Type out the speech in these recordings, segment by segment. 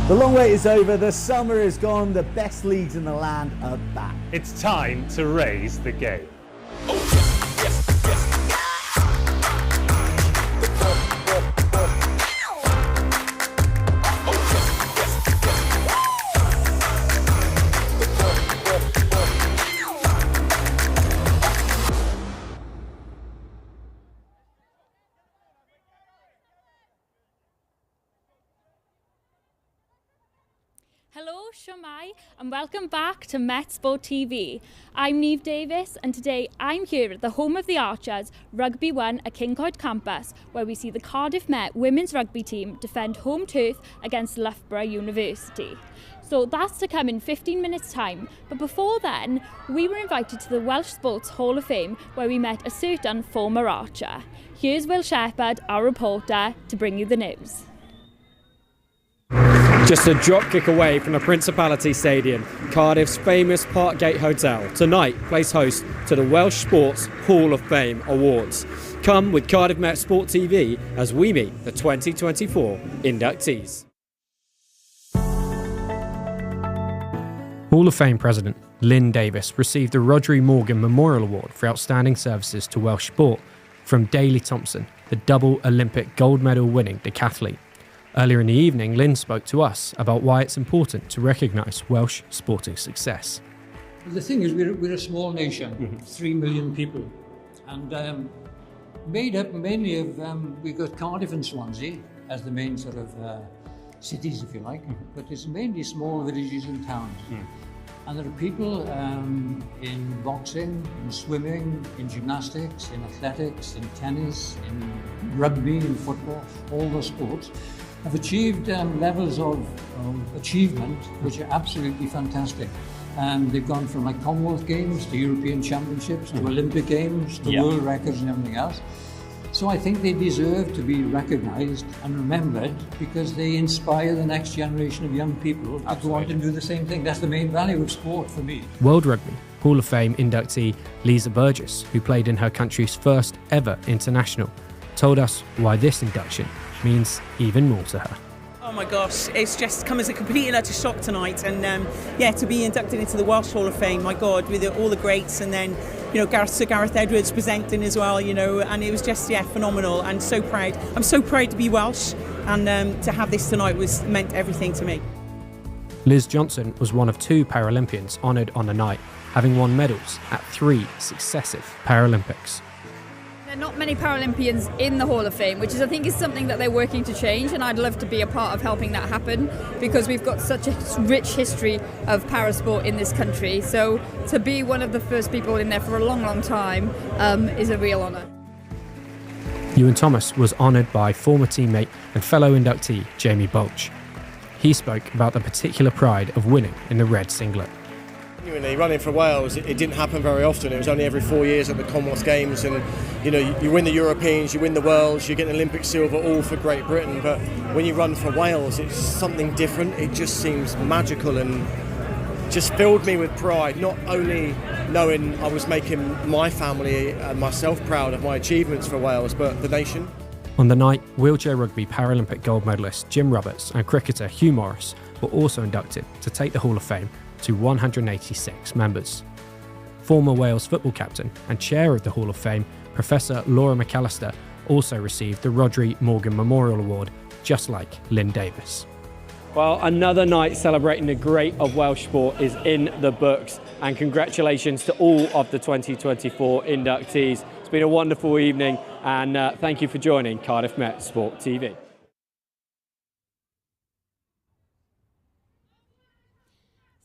The long wait is over, the summer is gone, the best leagues in the land are back. It's time to raise the game. Hello, Shomai, and welcome back to Met Sport TV. I'm Neve Davis, and today I'm here at the home of the Archers, Rugby 1 at King Coed campus, where we see the Cardiff Met women's rugby team defend home turf against Loughborough University. So that's to come in 15 minutes' time, but before then, we were invited to the Welsh Sports Hall of Fame, where we met a certain former Archer. Here's Will Shepherd, our reporter, to bring you the news. Just a drop kick away from the Principality Stadium, Cardiff's famous Parkgate Hotel tonight plays host to the Welsh Sports Hall of Fame Awards. Come with Cardiff Met Sport TV as we meet the 2024 inductees. Hall of Fame President Lynn Davis received the Rhodri Morgan Memorial Award for outstanding services to Welsh sport from Daley Thompson, the double Olympic gold medal winning decathlete. Earlier in the evening, Lynn spoke to us about why it's important to recognise Welsh sporting success. The thing is, we're a small nation, 3 million people, and made up mainly of, we've got Cardiff and Swansea as the main sort of cities, if you like, but it's mainly small villages and towns. And there are people in boxing, in swimming, in gymnastics, in athletics, in tennis, in rugby, in football, all those sports have achieved levels of achievement which are absolutely fantastic. They've gone from like Commonwealth Games to European Championships to Olympic Games to world records and everything else. So I think they deserve to be recognised and remembered because they inspire the next generation of young people to go on to do the same thing. That's the main value of sport for me. World Rugby Hall of Fame inductee Lisa Burgess, who played in her country's first ever international, told us why this induction means even more to her. Oh my gosh, it's just come as a complete and utter shock tonight, and to be inducted into the Welsh Hall of Fame, my God, with all the greats, and then Sir Gareth Edwards presenting as well, and it was just phenomenal, and so proud. I'm so proud to be Welsh, and to have this tonight meant everything to me. Liz Johnson was one of 2 Paralympians honoured on the night, having won medals at 3 successive Paralympics. There are not many Paralympians in the Hall of Fame, which I think is something that they're working to change, and I'd love to be a part of helping that happen because we've got such a rich history of parasport in this country. So to be one of the first people in there for a long, long time is a real honour. Ewan Thomas was honoured by former teammate and fellow inductee Jamie Bulch. He spoke about the particular pride of winning in the red singlet. Genuinely, running for Wales, it didn't happen very often. It was only every 4 years at the Commonwealth Games, and you win the Europeans, you win the Worlds, you get an Olympic silver, all for Great Britain. But when you run for Wales, it's something different. It just seems magical and just filled me with pride. Not only knowing I was making my family and myself proud of my achievements for Wales, but the nation. On the night, wheelchair rugby Paralympic gold medalist Jim Roberts and cricketer Hugh Morris were also inducted to take the Hall of Fame to 186 members. Former Wales football captain and chair of the Hall of Fame, Professor Laura McAllister, also received the Rhodri Morgan Memorial Award, just like Lynn Davis. Well, another night celebrating the great of Welsh sport is in the books, and congratulations to all of the 2024 inductees. It's been a wonderful evening, and thank you for joining Cardiff Met Sport TV.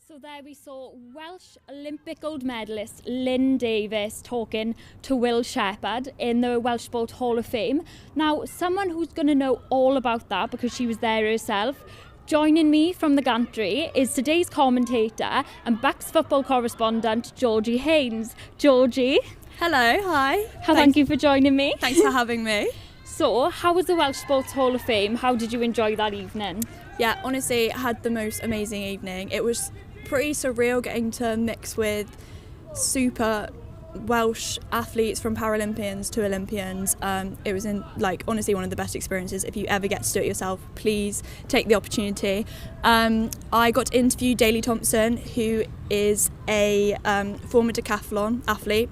So there we saw Welsh Olympic gold medalist Lynn Davis talking to Will Shepherd in the Welsh Sport Hall of Fame. Now, someone who's going to know all about that because she was there herself, joining me from the gantry is today's commentator and BUCS football correspondent Georgie Haynes. Georgie. Hello, hi. Thank you for joining me. Thanks for having me. So, how was the Welsh Sports Hall of Fame? How did you enjoy that evening? Yeah, honestly, I had the most amazing evening. It was pretty surreal getting to mix with super Welsh athletes from Paralympians to Olympians. It was honestly one of the best experiences. If you ever get to do it yourself, please take the opportunity. I got to interview Daley Thompson, who is a former decathlon athlete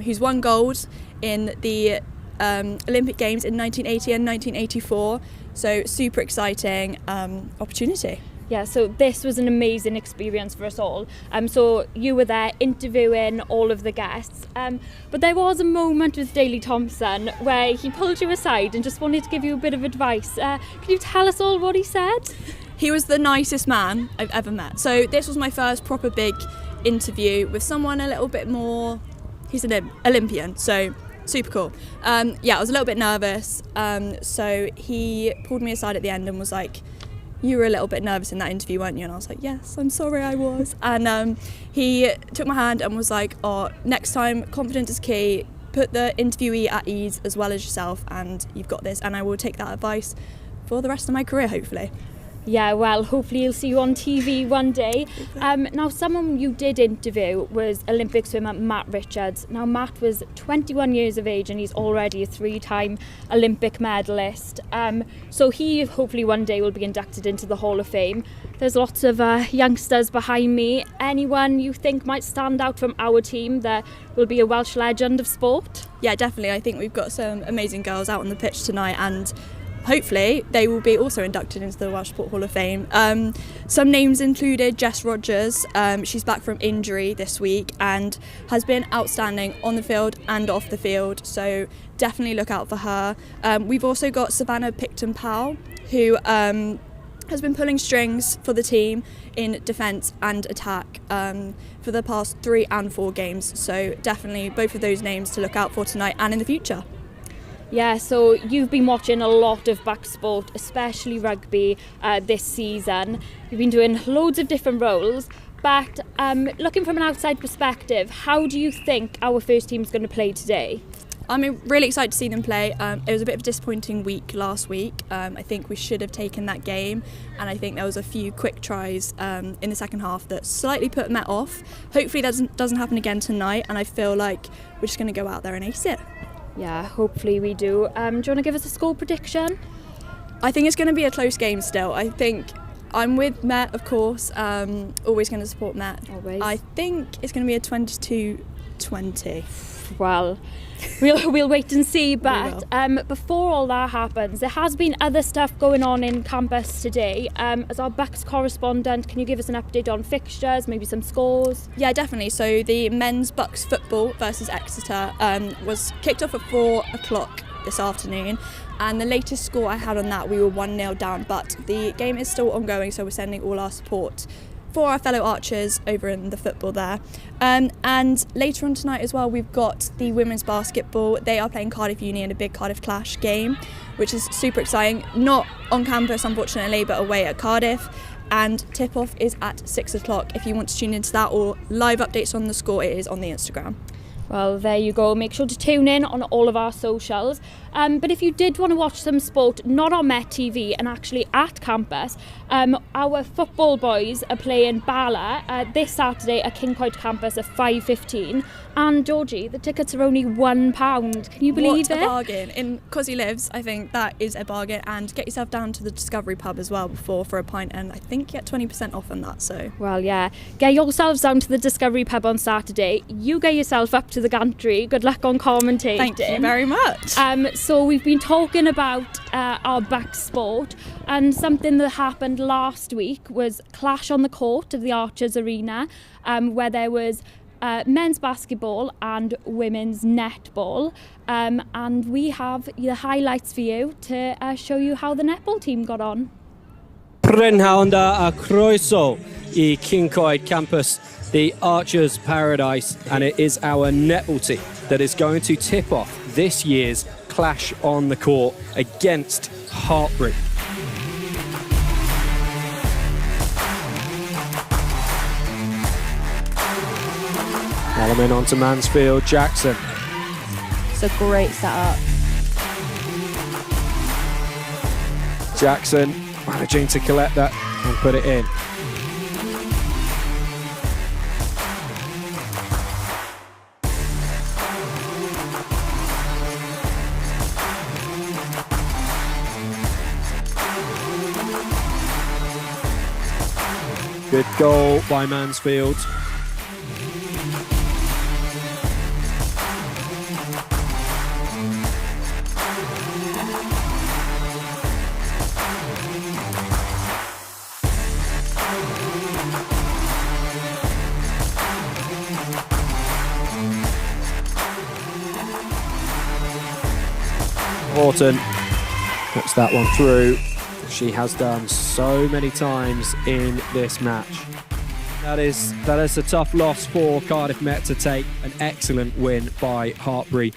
who's won gold in the Olympic Games in 1980 and 1984. So super exciting opportunity. Yeah, so this was an amazing experience for us all. So you were there interviewing all of the guests, but there was a moment with Daley Thompson where he pulled you aside and just wanted to give you a bit of advice. Can you tell us all what he said? He was the nicest man I've ever met. So this was my first proper big interview with someone a little bit more, he's an Olympian, so super cool. I was a little bit nervous, so he pulled me aside at the end and was like, "You were a little bit nervous in that interview, weren't you?" And I was like, "Yes, I'm sorry, I was." And he took my hand and was like, "Oh, next time, confidence is key. Put the interviewee at ease as well as yourself, and you've got this." And I will take that advice for the rest of my career, hopefully. Yeah, well, hopefully you'll see you on TV one day. Now, someone you did interview was Olympic swimmer Matt Richards. Now, Matt was 21 years of age and he's already a 3-time Olympic medalist. So he hopefully one day will be inducted into the Hall of Fame. There's lots of youngsters behind me. Anyone you think might stand out from our team that will be a Welsh legend of sport? Yeah, definitely. I think we've got some amazing girls out on the pitch tonight, and hopefully they will be also inducted into the Welsh Sport Hall of Fame. Some names included Jess Rogers. She's back from injury this week and has been outstanding on the field and off the field, so definitely look out for her. We've also got Savannah Picton-Powell, who has been pulling strings for the team in defence and attack for the past 3 and 4 games, so definitely both of those names to look out for tonight and in the future. Yeah, so you've been watching a lot of BUCS sport, especially rugby, this season. You've been doing loads of different roles, but looking from an outside perspective, how do you think our first team's going to play today? I'm really excited to see them play. It was a bit of a disappointing week last week. I think we should have taken that game, and I think there was a few quick tries in the second half that slightly put Met off. Hopefully that doesn't happen again tonight, and I feel like we're just going to go out there and ace it. Yeah, hopefully we do. Do you want to give us a score prediction? I think it's going to be a close game still. I think I'm with Met, of course. Always going to support Met. Always. I think it's going to be a 22-20. Well, we'll wait and see, but before all that happens, there has been other stuff going on in campus today. As our BUCS correspondent, can you give us an update on fixtures, maybe some scores? Yeah, definitely. So the men's BUCS football versus Exeter was kicked off at 4 o'clock this afternoon, and the latest score I had on that, we were 1-0 down, but the game is still ongoing, so we're sending all our support for our fellow Archers over in the football there. And later on tonight as well, we've got the women's basketball. They are playing Cardiff Uni in a big Cardiff Clash game, which is super exciting. Not on campus, unfortunately, but away at Cardiff. And tip-off is at 6 o'clock. If you want to tune into that or live updates on the score, it is on the Instagram. Well, there you go. Make sure to tune in on all of our socials. But if you did want to watch some sport, not on Met TV and actually at campus, our football boys are playing Bala this Saturday at King Coed campus at 5:15. And Georgie, the tickets are only £1. Can you believe it? What a bargain. In Cosy Lives, I think that is a bargain. And get yourself down to the Discovery pub as well for a pint, and I think you get 20% off on that. So well, yeah, get yourselves down to the Discovery pub on Saturday. You get yourself up to the gantry. Good luck on commentating. Thank you very much. So we've been talking about our BUCS sport, and something that happened last week was clash on the court of the Archers Arena, where there was men's basketball and women's netball, and we have the highlights for you to show you how the netball team got on. Prynhawn a croeso I King Coed campus, the Archers Paradise, and it is our netball team that is going to tip off this year's clash on the court against Hartbury. Element onto Mansfield, Jackson. It's a great setup. Jackson managing to collect that and put it in. Good goal by Mansfield. Horton puts that one through. She has done so many times in this match. That is a tough loss for Cardiff Met to take. An excellent win by Hartpury.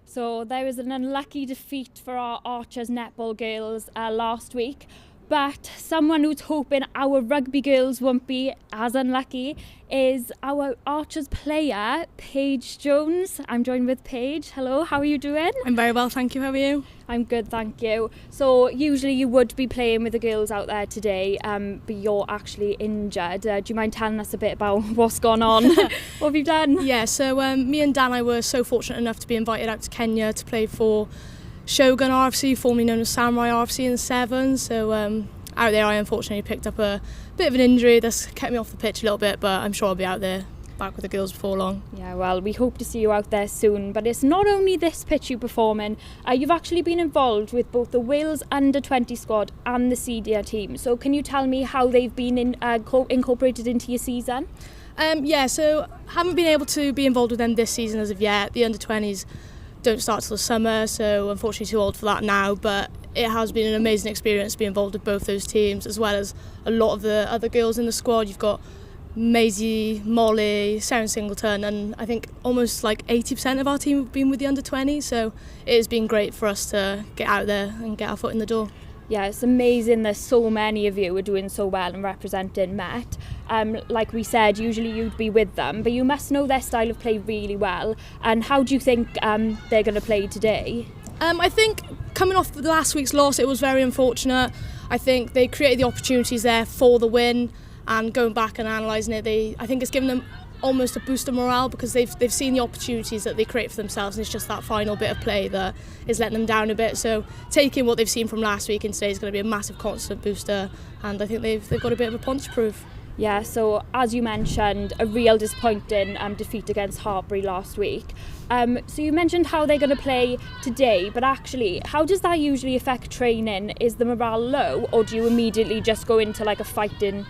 So there was an unlucky defeat for our Archers netball girls last week. But someone who's hoping our rugby girls won't be as unlucky is our Archers player, Paige Jones. I'm joined with Paige. Hello, how are you doing? I'm very well, thank you. How are you? I'm good, thank you. So usually you would be playing with the girls out there today, but you're actually injured. Do you mind telling us a bit about what's gone on? What have you done? Yeah, so me and Dan, I were so fortunate enough to be invited out to Kenya to play for Shogun RFC, formerly known as Samurai RFC in the Sevens. So out there I unfortunately picked up a bit of an injury that's kept me off the pitch a little bit, but I'm sure I'll be out there back with the girls before long. Yeah, well, we hope to see you out there soon. But it's not only this pitch you perform in. You've actually been involved with both the Wales under-20 squad and the senior team. So can you tell me how they've been incorporated into your season? Yeah, so haven't been able to be involved with them this season as of yet. The under-20s don't start till the summer, so unfortunately too old for that now, but it has been an amazing experience to be involved with both those teams, as well as a lot of the other girls in the squad. You've got Maisie, Molly, Sarah Singleton, and I think almost like 80% of our team have been with the under-20, so it has been great for us to get out there and get our foot in the door. Yeah, it's amazing that so many of you are doing so well and representing Met. Like we said, usually you'd be with them, but you must know their style of play really well. And how do you think they're going to play today? I think coming off the last week's loss, it was very unfortunate. I think they created the opportunities there for the win, and going back and analysing it, I think it's given them almost a boost of morale, because they've seen the opportunities that they create for themselves, and it's just that final bit of play that is letting them down a bit. So taking what they've seen from last week and today is going to be a massive constant booster, and I think they've got a bit of a punch to prove. Yeah, so as you mentioned, a real disappointing defeat against Hartpury last week. So you mentioned how they're going to play today, but actually, how does that usually affect training? Is the morale low, or do you immediately just go into like a fighting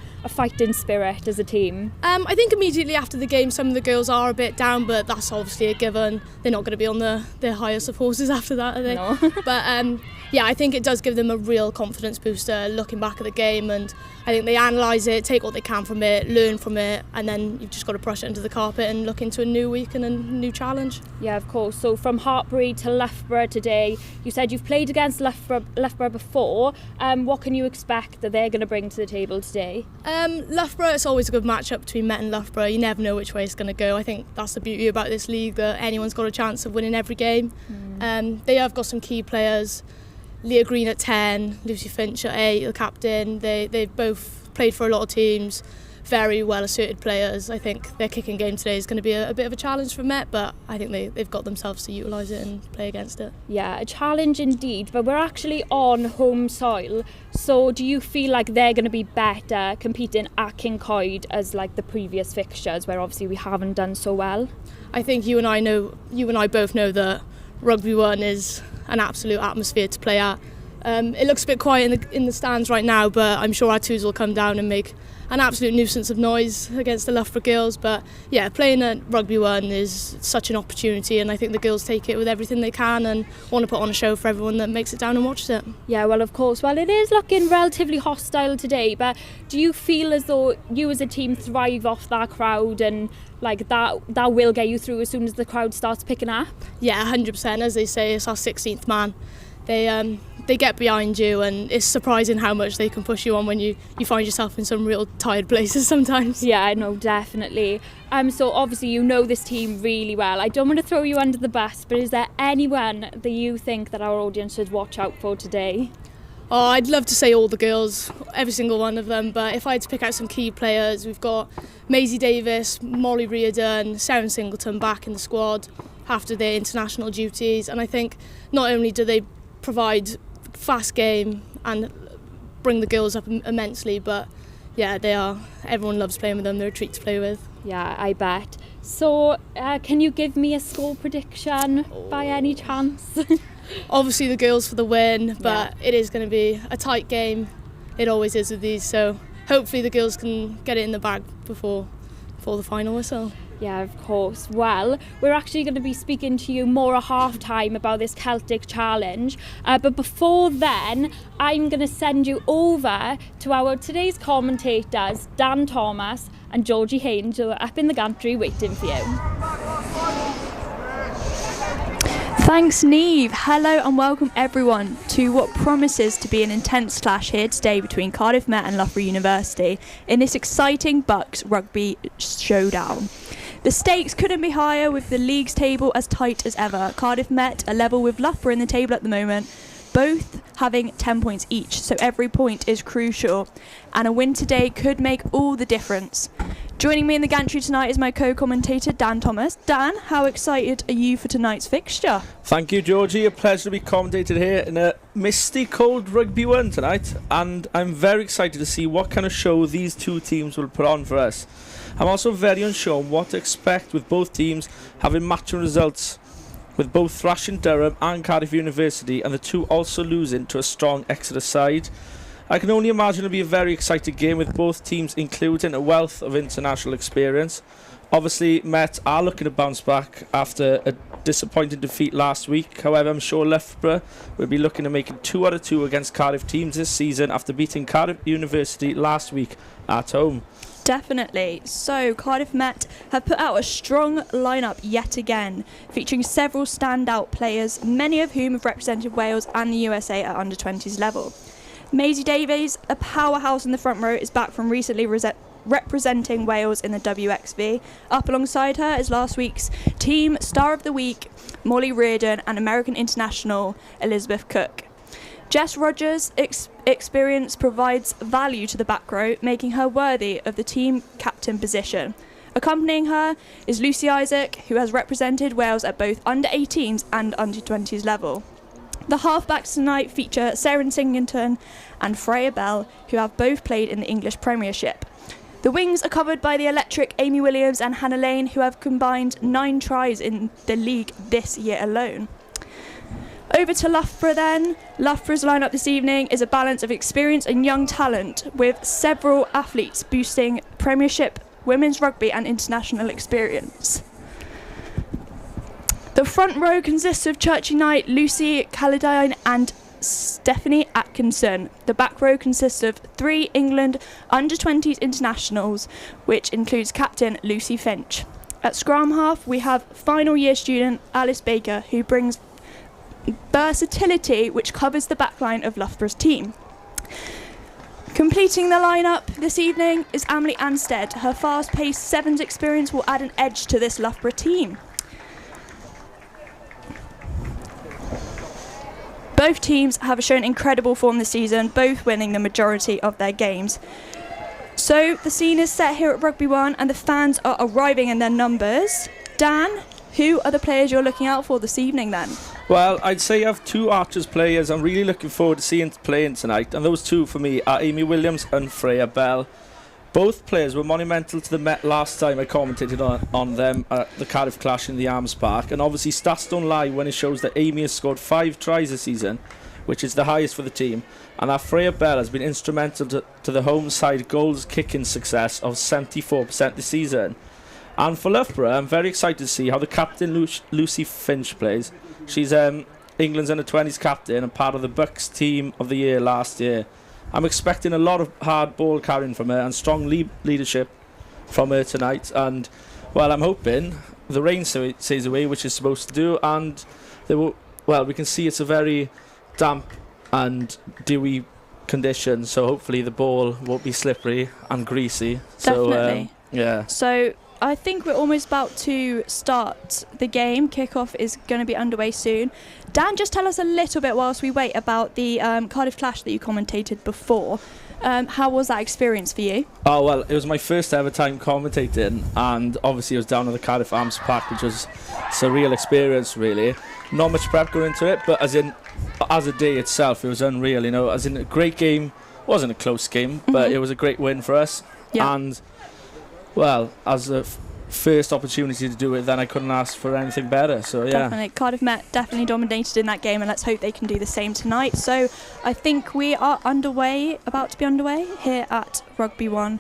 spirit as a team? I think immediately after the game, some of the girls are a bit down, but that's obviously a given. They're not going to be on their highest of horses after that, are they? No. But yeah, I think it does give them a real confidence booster looking back at the game, and I think they analyse it, take what they can from it, learn from it, and then you've just got to brush it under the carpet and look into a new week and a new challenge. Yeah, of course. So from Hartpury to Loughborough today, you said you've played against Loughborough before. What can you expect that they're going to bring to the table today? Loughborough, it's always a good matchup between Met and Loughborough. You never know which way it's going to go. I think that's the beauty about this league, that anyone's got a chance of winning every game. They have got some key players. Leah Green at 10, Lucy Finch at 8, the captain. They've both played for a lot of teams, very well asserted players. I think their kicking game today is going to be a bit of a challenge for Met, but I think they've got themselves to utilise it and play against it. Yeah, a challenge indeed, but we're actually on home soil. So do you feel like they're going to be better competing at Kincoed as like the previous fixtures, where obviously we haven't done so well? I think you and I both know that Rugby 1 is an absolute atmosphere to play at. It looks a bit quiet in the stands right now, but I'm sure our twos will come down and make an absolute nuisance of noise against the Loughborough girls. But yeah, playing at Rugby 1 is such an opportunity, and I think the girls take it with everything they can and want to put on a show for everyone that makes it down and watches it. Yeah, well, of course. Well, it is looking relatively hostile today, but do you feel as though you as a team thrive off that crowd, and like that will get you through as soon as the crowd starts picking up? Yeah, 100%. As they say, it's our 16th man. They get behind you, and it's surprising how much they can push you on when you find yourself in some real tired places sometimes. Yeah, no, definitely. So obviously you know this team really well. I don't want to throw you under the bus, but is there anyone that you think that our audience should watch out for today? Oh, I'd love to say all the girls, every single one of them, but if I had to pick out some key players, we've got Maisie Davis, Molly Reardon, Sarah Singleton back in the squad. after their international duties, and I think not only do they provide fast game and bring the girls up immensely, but yeah, everyone loves playing with them. They're a treat to play with. Yeah, I bet. So can you give me a score prediction by any chance? Obviously the girls for the win, but it is going to be a tight game. It always is with these, so hopefully the girls can get it in the bag before the final whistle. Yeah, of course. Well, we're actually going to be speaking to you more at half-time about this Celtic challenge. But before then, I'm going to send you over to our today's commentators, Dan Thomas and Georgie Haynes, who are up in the gantry waiting for you. Thanks, Neve. Hello and welcome everyone to what promises to be an intense clash here today between Cardiff Met and Loughborough University in this exciting BUCS rugby showdown. The stakes couldn't be higher with the league's table as tight as ever. Cardiff Met are level with Loughborough in the table at the moment, both having 10 points each, so every point is crucial, and a win today could make all the difference. Joining me in the gantry tonight is my co-commentator Dan Thomas. Dan, how excited are you for tonight's fixture? Thank you, Georgie. A pleasure to be commentated here in a misty, cold Rugby 1 tonight, and I'm very excited to see what kind of show these two teams will put on for us. I'm also very unsure on what to expect with both teams having matching results, with both thrashing Durham and Cardiff University, and the two also losing to a strong Exeter side. I can only imagine it'll be a very exciting game with both teams including a wealth of international experience. Obviously, Met are looking to bounce back after a disappointing defeat last week. However, I'm sure Loughborough will be looking to make 2 out of 2 against Cardiff teams this season after beating Cardiff University last week at home. Definitely. So Cardiff Met have put out a strong lineup yet again, featuring several standout players, many of whom have represented Wales and the USA at under-20s level. Maisie Davies, a powerhouse in the front row, is back from recently representing Wales in the WXV. Up alongside her is last week's Team Star of the Week, Molly Reardon, and American international Elizabeth Cook. Jess Rogers' experience provides value to the back row, making her worthy of the team captain position. Accompanying her is Lucy Isaac, who has represented Wales at both under-18s and under-20s level. The halfbacks tonight feature Sarah Singleton and Freya Bell, who have both played in the English Premiership. The wings are covered by the electric Amy Williams and Hannah Lane, who have combined 9 tries in the league this year alone. Over to Loughborough then. Loughborough's lineup this evening is a balance of experience and young talent, with several athletes boosting Premiership, women's rugby and international experience. The front row consists of Churchy Knight, Lucy Calladine and Stephanie Atkinson. The back row consists of 3 England under-20s internationals, which includes captain Lucy Finch. At scrum half, we have final year student Alice Baker, who brings versatility which covers the backline of Loughborough's team. Completing the lineup this evening is Emily Anstead. Her fast-paced sevens experience will add an edge to this Loughborough team. Both teams have shown incredible form this season, both winning the majority of their games. So the scene is set here at Rugby 1 and the fans are arriving in their numbers. Dan, who are the players you're looking out for this evening then? Well, I'd say I have 2 Archers players I'm really looking forward to seeing playing tonight, and those 2 for me are Amy Williams and Freya Bell. Both players were monumental to the Met last time I commentated on them at the Cardiff clash in the Arms Park, and obviously stats don't lie when it shows that Amy has scored 5 tries this season, which is the highest for the team, and that Freya Bell has been instrumental to the home side goals kicking success of 74% this season. And for Loughborough, I'm very excited to see how the captain Lucy Finch plays. She's England's under-20s captain and part of the BUCS team of the year last year. I'm expecting a lot of hard ball carrying from her and strong leadership from her tonight. And, well, I'm hoping the rain stays away, which it's supposed to do, and we can see it's a very damp and dewy condition, so hopefully the ball won't be slippery and greasy. Definitely. So I think we're almost about to start the game. Kickoff is going to be underway soon. Dan, just tell us a little bit whilst we wait about the Cardiff clash that you commentated before. How was that experience for you? Oh, well, it was my first ever time commentating, and obviously it was down at the Cardiff Arms Park, which was a surreal experience, really. Not much prep going into it, but as a day itself, it was unreal, you know, as in a great game. Wasn't a close game, but it was a great win for us. Yeah. And, well, as a first opportunity to do it, then I couldn't ask for anything better. So yeah, definitely. Cardiff Met definitely dominated in that game, and let's hope they can do the same tonight. So I think we are about to be underway here at Rugby 1.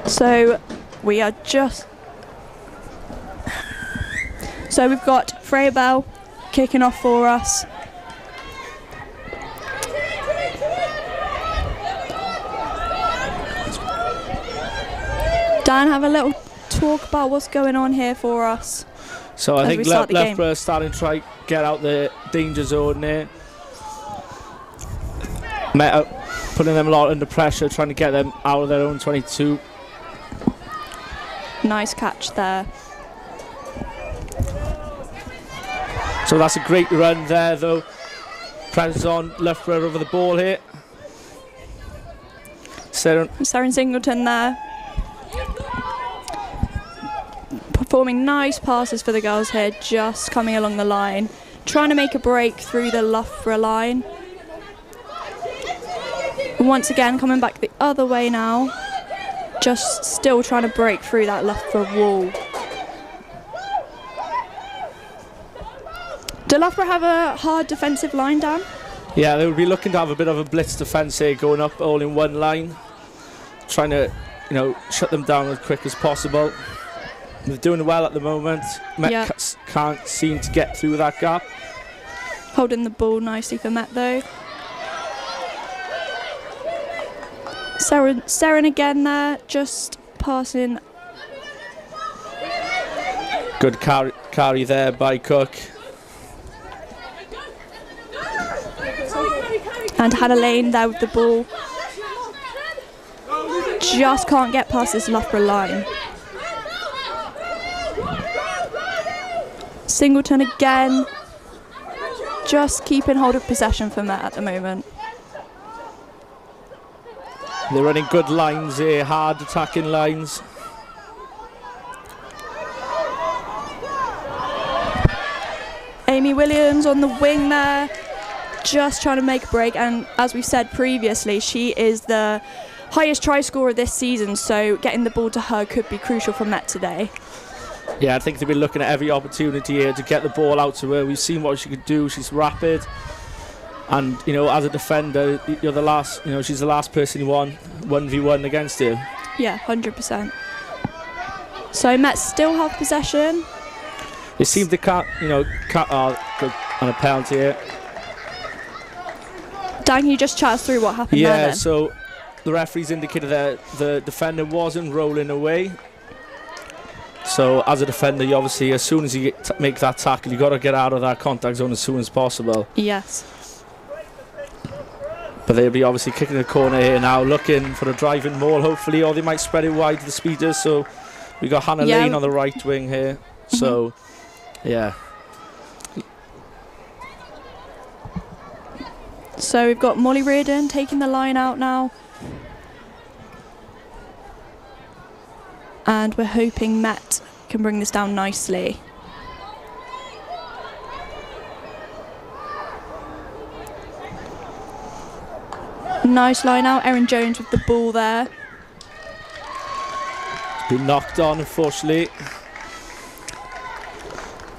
So we are so we've got Freya Bell kicking off for us. Dan, have a little talk about what's going on here for us. So I think Loughborough starting to try get out the danger zone there. Putting them a lot under pressure, trying to get them out of their own 22. Nice catch there. So that's a great run there, though. Pressures on Loughborough over the ball here. Saren Singleton there. Performing nice passes for the girls here, just coming along the line. Trying to make a break through the Loughborough line. Once again, coming back the other way now. Just still trying to break through that Loughborough wall. Do Loughborough have a hard defensive line, Dan? Yeah, they would be looking to have a bit of a blitz defence here, going up all in one line. Trying to, shut them down as quick as possible. They're doing well at the moment. Met can't seem to get through that gap. Holding the ball nicely for Met though. Seren again there, just passing. Good carry there by Cook. And Hannah Lane there with the ball. Just can't get past this Loughborough line. Singleton again. Just keeping hold of possession for Met at the moment. They're running good lines here, hard attacking lines. Amy Williams on the wing there, just trying to make a break, and as we've said previously, she is the highest try scorer this season, so getting the ball to her could be crucial for Met today. Yeah, I think they've been looking at every opportunity here to get the ball out to her. We've seen what she could do. She's rapid. And, as a defender, you're the last, she's the last person you want 1v1 against you. Yeah, 100%. So Met still have possession. They seem to cut on a penalty here. Dan, can you just chat us through what happened there then? Yeah, so the referees indicated that the defender wasn't rolling away. So as a defender, you obviously, as soon as you make that tackle, you've got to get out of that contact zone as soon as possible. Yes. But they'll be obviously kicking the corner here now, looking for a driving maul, hopefully, or they might spread it wide to the speeders. So we got Hannah Lane on the right wing here. So, yeah. So we've got Molly Reardon taking the line out now. And we're hoping Met can bring this down nicely. Nice line out, Erin Jones with the ball there. Been knocked on, unfortunately.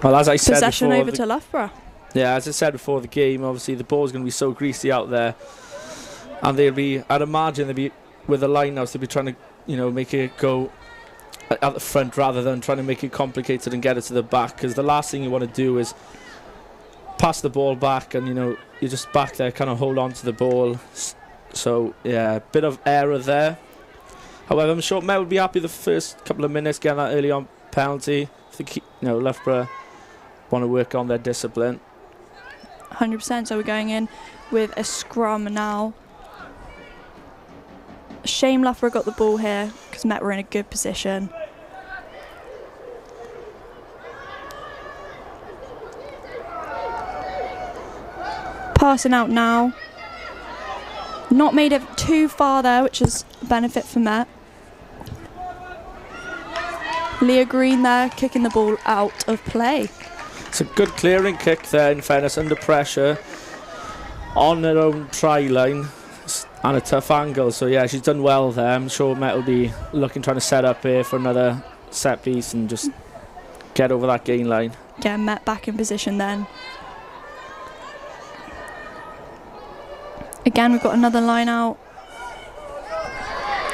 Well, as I said possession before, over to Loughborough. Yeah, as I said before the game, obviously the ball's going to be so greasy out there, and I'd imagine they'll be with the lineouts, they'll be trying to, make it go at the front rather than trying to make it complicated and get it to the back. Because the last thing you want to do is pass the ball back, and you're just back there, kind of hold on to the ball. So yeah, a bit of error there. However, I'm sure Met would be happy the first couple of minutes getting that early on penalty. I think Loughborough want to work on their discipline. 100%. So we're going in with a scrum now. Shame Loughborough got the ball here because Met were in a good position. Passing out now. Not made it too far there, which is a benefit for Met. Leah Green there, kicking the ball out of play. It's a good clearing kick there, in fairness, under pressure. On their own try line. And a tough angle. So, yeah, she's done well there. I'm sure Met will be trying to set up here for another set piece and just get over that gain line. Yeah, Met back in position then. Again, we've got another line out.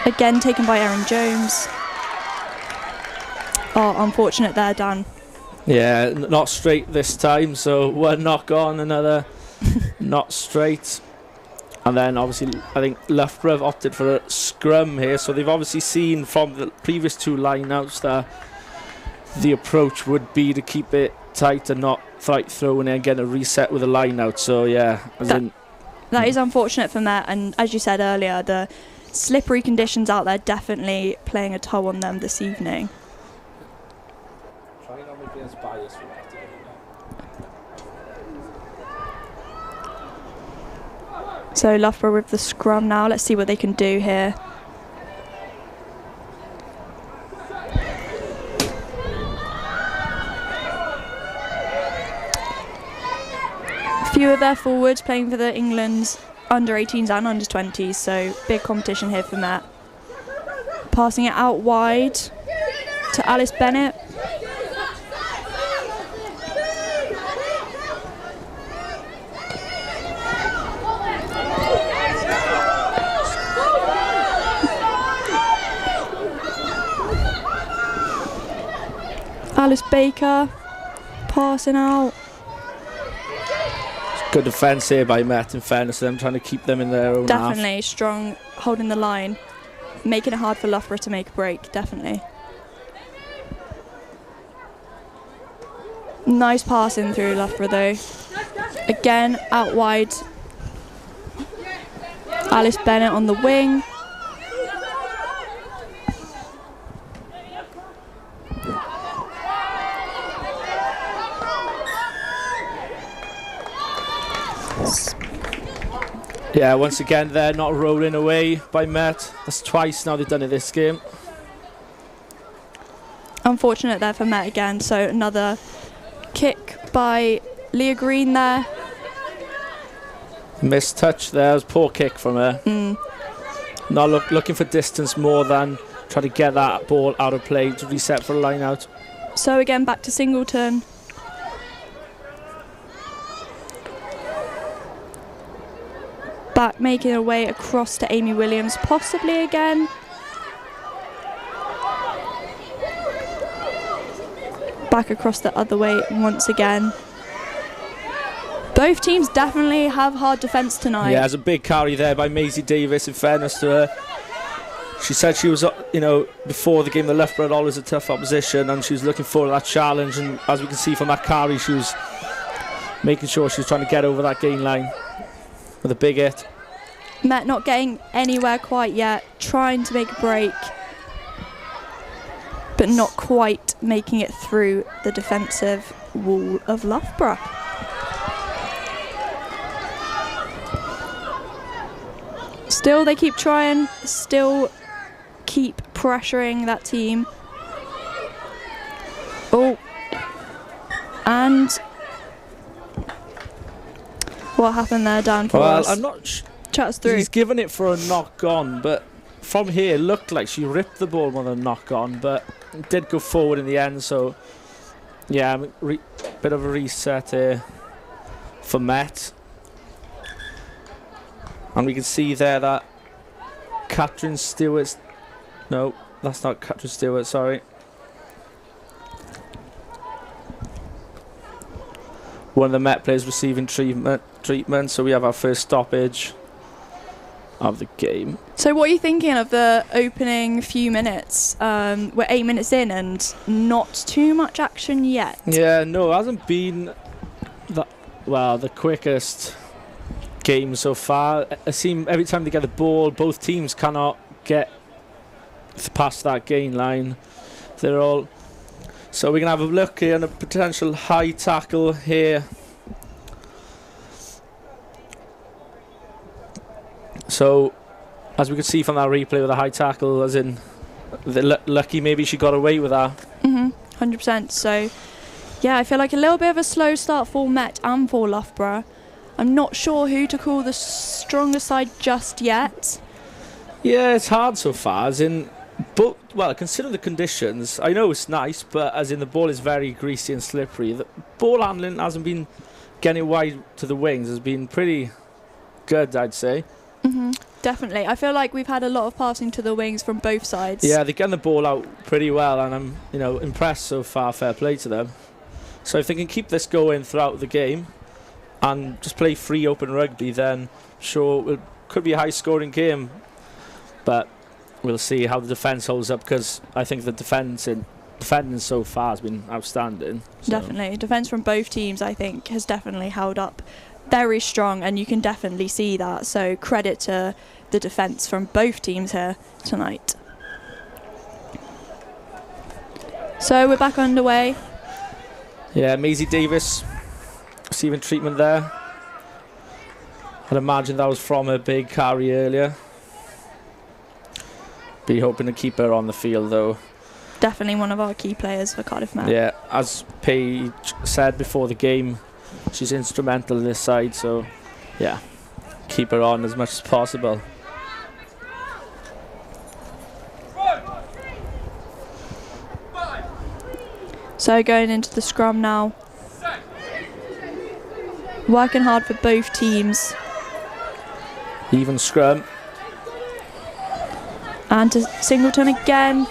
Again, taken by Erin Jones. Oh, unfortunate there, Dan. Yeah, not straight this time. So, one knock on, another not straight. And then, obviously, I think Loughborough have opted for a scrum here. So, they've obviously seen from the previous two line-outs that the approach would be to keep it tight and not throw in and get a reset with a line-out. So, yeah. That is unfortunate for Met. And as you said earlier, the slippery conditions out there definitely playing a toll on them this evening. Try not make it as biased for that. So Loughborough with the scrum now. Let's see what they can do here. A few of their forwards playing for the England's under-18s and under-20s, so big competition here for Matt. Passing it out wide to Alice Bennett. Alice Baker passing out. Good defence here by Met, in fairness to them, trying to keep them in their own half. Definitely strong, holding the line, making it hard for Loughborough to make a break, definitely. Nice passing through Loughborough though. Again, out wide. Alice Bennett on the wing. Yeah, once again, they're not rolling away by Met. That's twice now they've done it this game. Unfortunate there for Met again, so another kick by Leah Green there. Missed touch there, it was a poor kick from her. Not looking for distance more than try to get that ball out of play to reset for a line out. So again, back to Singleton. Back making her way across to Amy Williams, possibly again. Back across the other way once again. Both teams definitely have hard defence tonight. Yeah, there's a big carry there by Maisie Davis, in fairness to her. She said she was, before the game, the Loughborough had always a tough opposition, and she was looking forward to that challenge. And as we can see from that carry, she was making sure she was trying to get over that gain line with a big hit. Met not getting anywhere quite yet, trying to make a break, but not quite making it through the defensive wall of Loughborough. Still, they keep trying, still keep pressuring that team. Oh, and what happened there, Dan, for us? Well, I'm not chat us through. He's given it for a knock on, but from here it looked like she ripped the ball with a knock on, but it did go forward in the end. So yeah, bit of a reset here for Met. And we can see there that Catherine Stewart's... No, that's not Catherine Stewart, sorry. One of the Met players receiving treatment, so we have our first stoppage of the game. So what are you thinking of the opening few minutes? We're 8 minutes in and not too much action yet. Yeah, no, it hasn't been the quickest game so far. It seems every time they get the ball, both teams cannot get past that gain line. They're all... So we're going to have a look here on a potential high tackle here So, as we could see from that replay with a high tackle, as in, lucky maybe she got away with that. 100%. So, yeah, I feel like a little bit of a slow start for Met and for Loughborough. I'm not sure who to call the stronger side just yet. Yeah, it's hard so far, as in, but, well, considering the conditions, I know it's nice, but as in the ball is very greasy and slippery. The ball handling hasn't been getting it wide to the wings, has been pretty good, I'd say. Definitely. I feel like we've had a lot of passing to the wings from both sides. Yeah, they're getting the ball out pretty well, and I'm, impressed so far. Fair play to them. So if they can keep this going throughout the game and just play free open rugby, then sure, it could be a high-scoring game. But we'll see how the defence holds up, because I think the defending so far has been outstanding. So. Definitely. Defence from both teams, I think, has definitely held up very strong, and you can definitely see that. So credit to the defence from both teams here tonight. So we're back underway. Yeah, Maisie Davis receiving treatment there. I'd imagine that was from her big carry earlier. Be hoping to keep her on the field though. Definitely one of our key players for Cardiff Met. Yeah, as Paige said before the game, she's instrumental in this side, so yeah, keep her on as much as possible. So going into the scrum now. Working hard for both teams. Even scrum. And to Singleton again.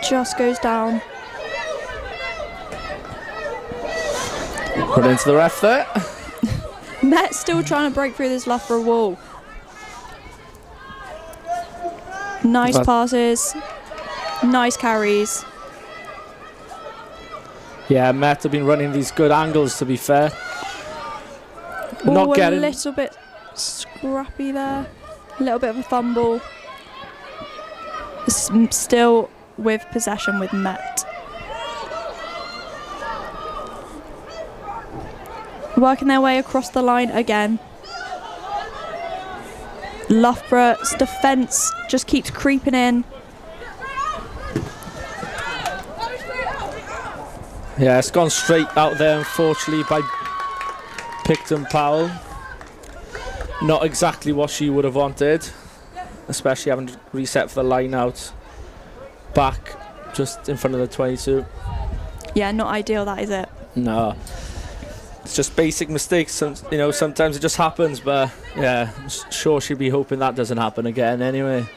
Just goes down. Put into the ref there. Met still trying to break through this Loughborough wall. Nice passes. Nice carries. Yeah, Met have been running these good angles, to be fair. Not getting a little bit scrappy there. A little bit of a fumble. Still with possession with Met. Working their way across the line again. Loughborough's defence just keeps creeping in. Yeah, it's gone straight out there, unfortunately, by Picton Powell. Not exactly what she would have wanted, especially having to reset for the line out back just in front of the 22. Yeah, not ideal, that is it. No. It's just basic mistakes. Sometimes it just happens, but yeah, I'm sure she'll be hoping that doesn't happen again anyway.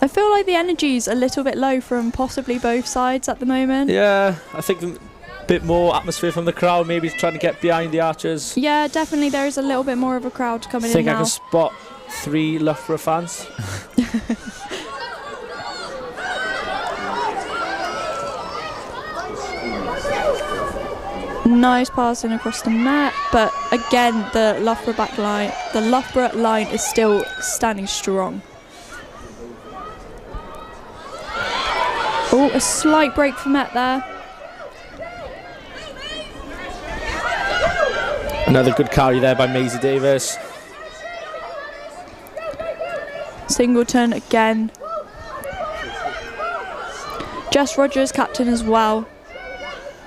I feel like the energy's a little bit low from possibly both sides at the moment. Yeah, I think a bit more atmosphere from the crowd, maybe trying to get behind the Archers. Yeah, definitely there is a little bit more of a crowd coming in now. I can spot 3 Loughborough fans. Nice passing across the mat, but again the Loughborough line is still standing strong. Oh, a slight break for Met there. Another good carry there by Maisie Davis. Singleton again. Jess Rogers, captain as well,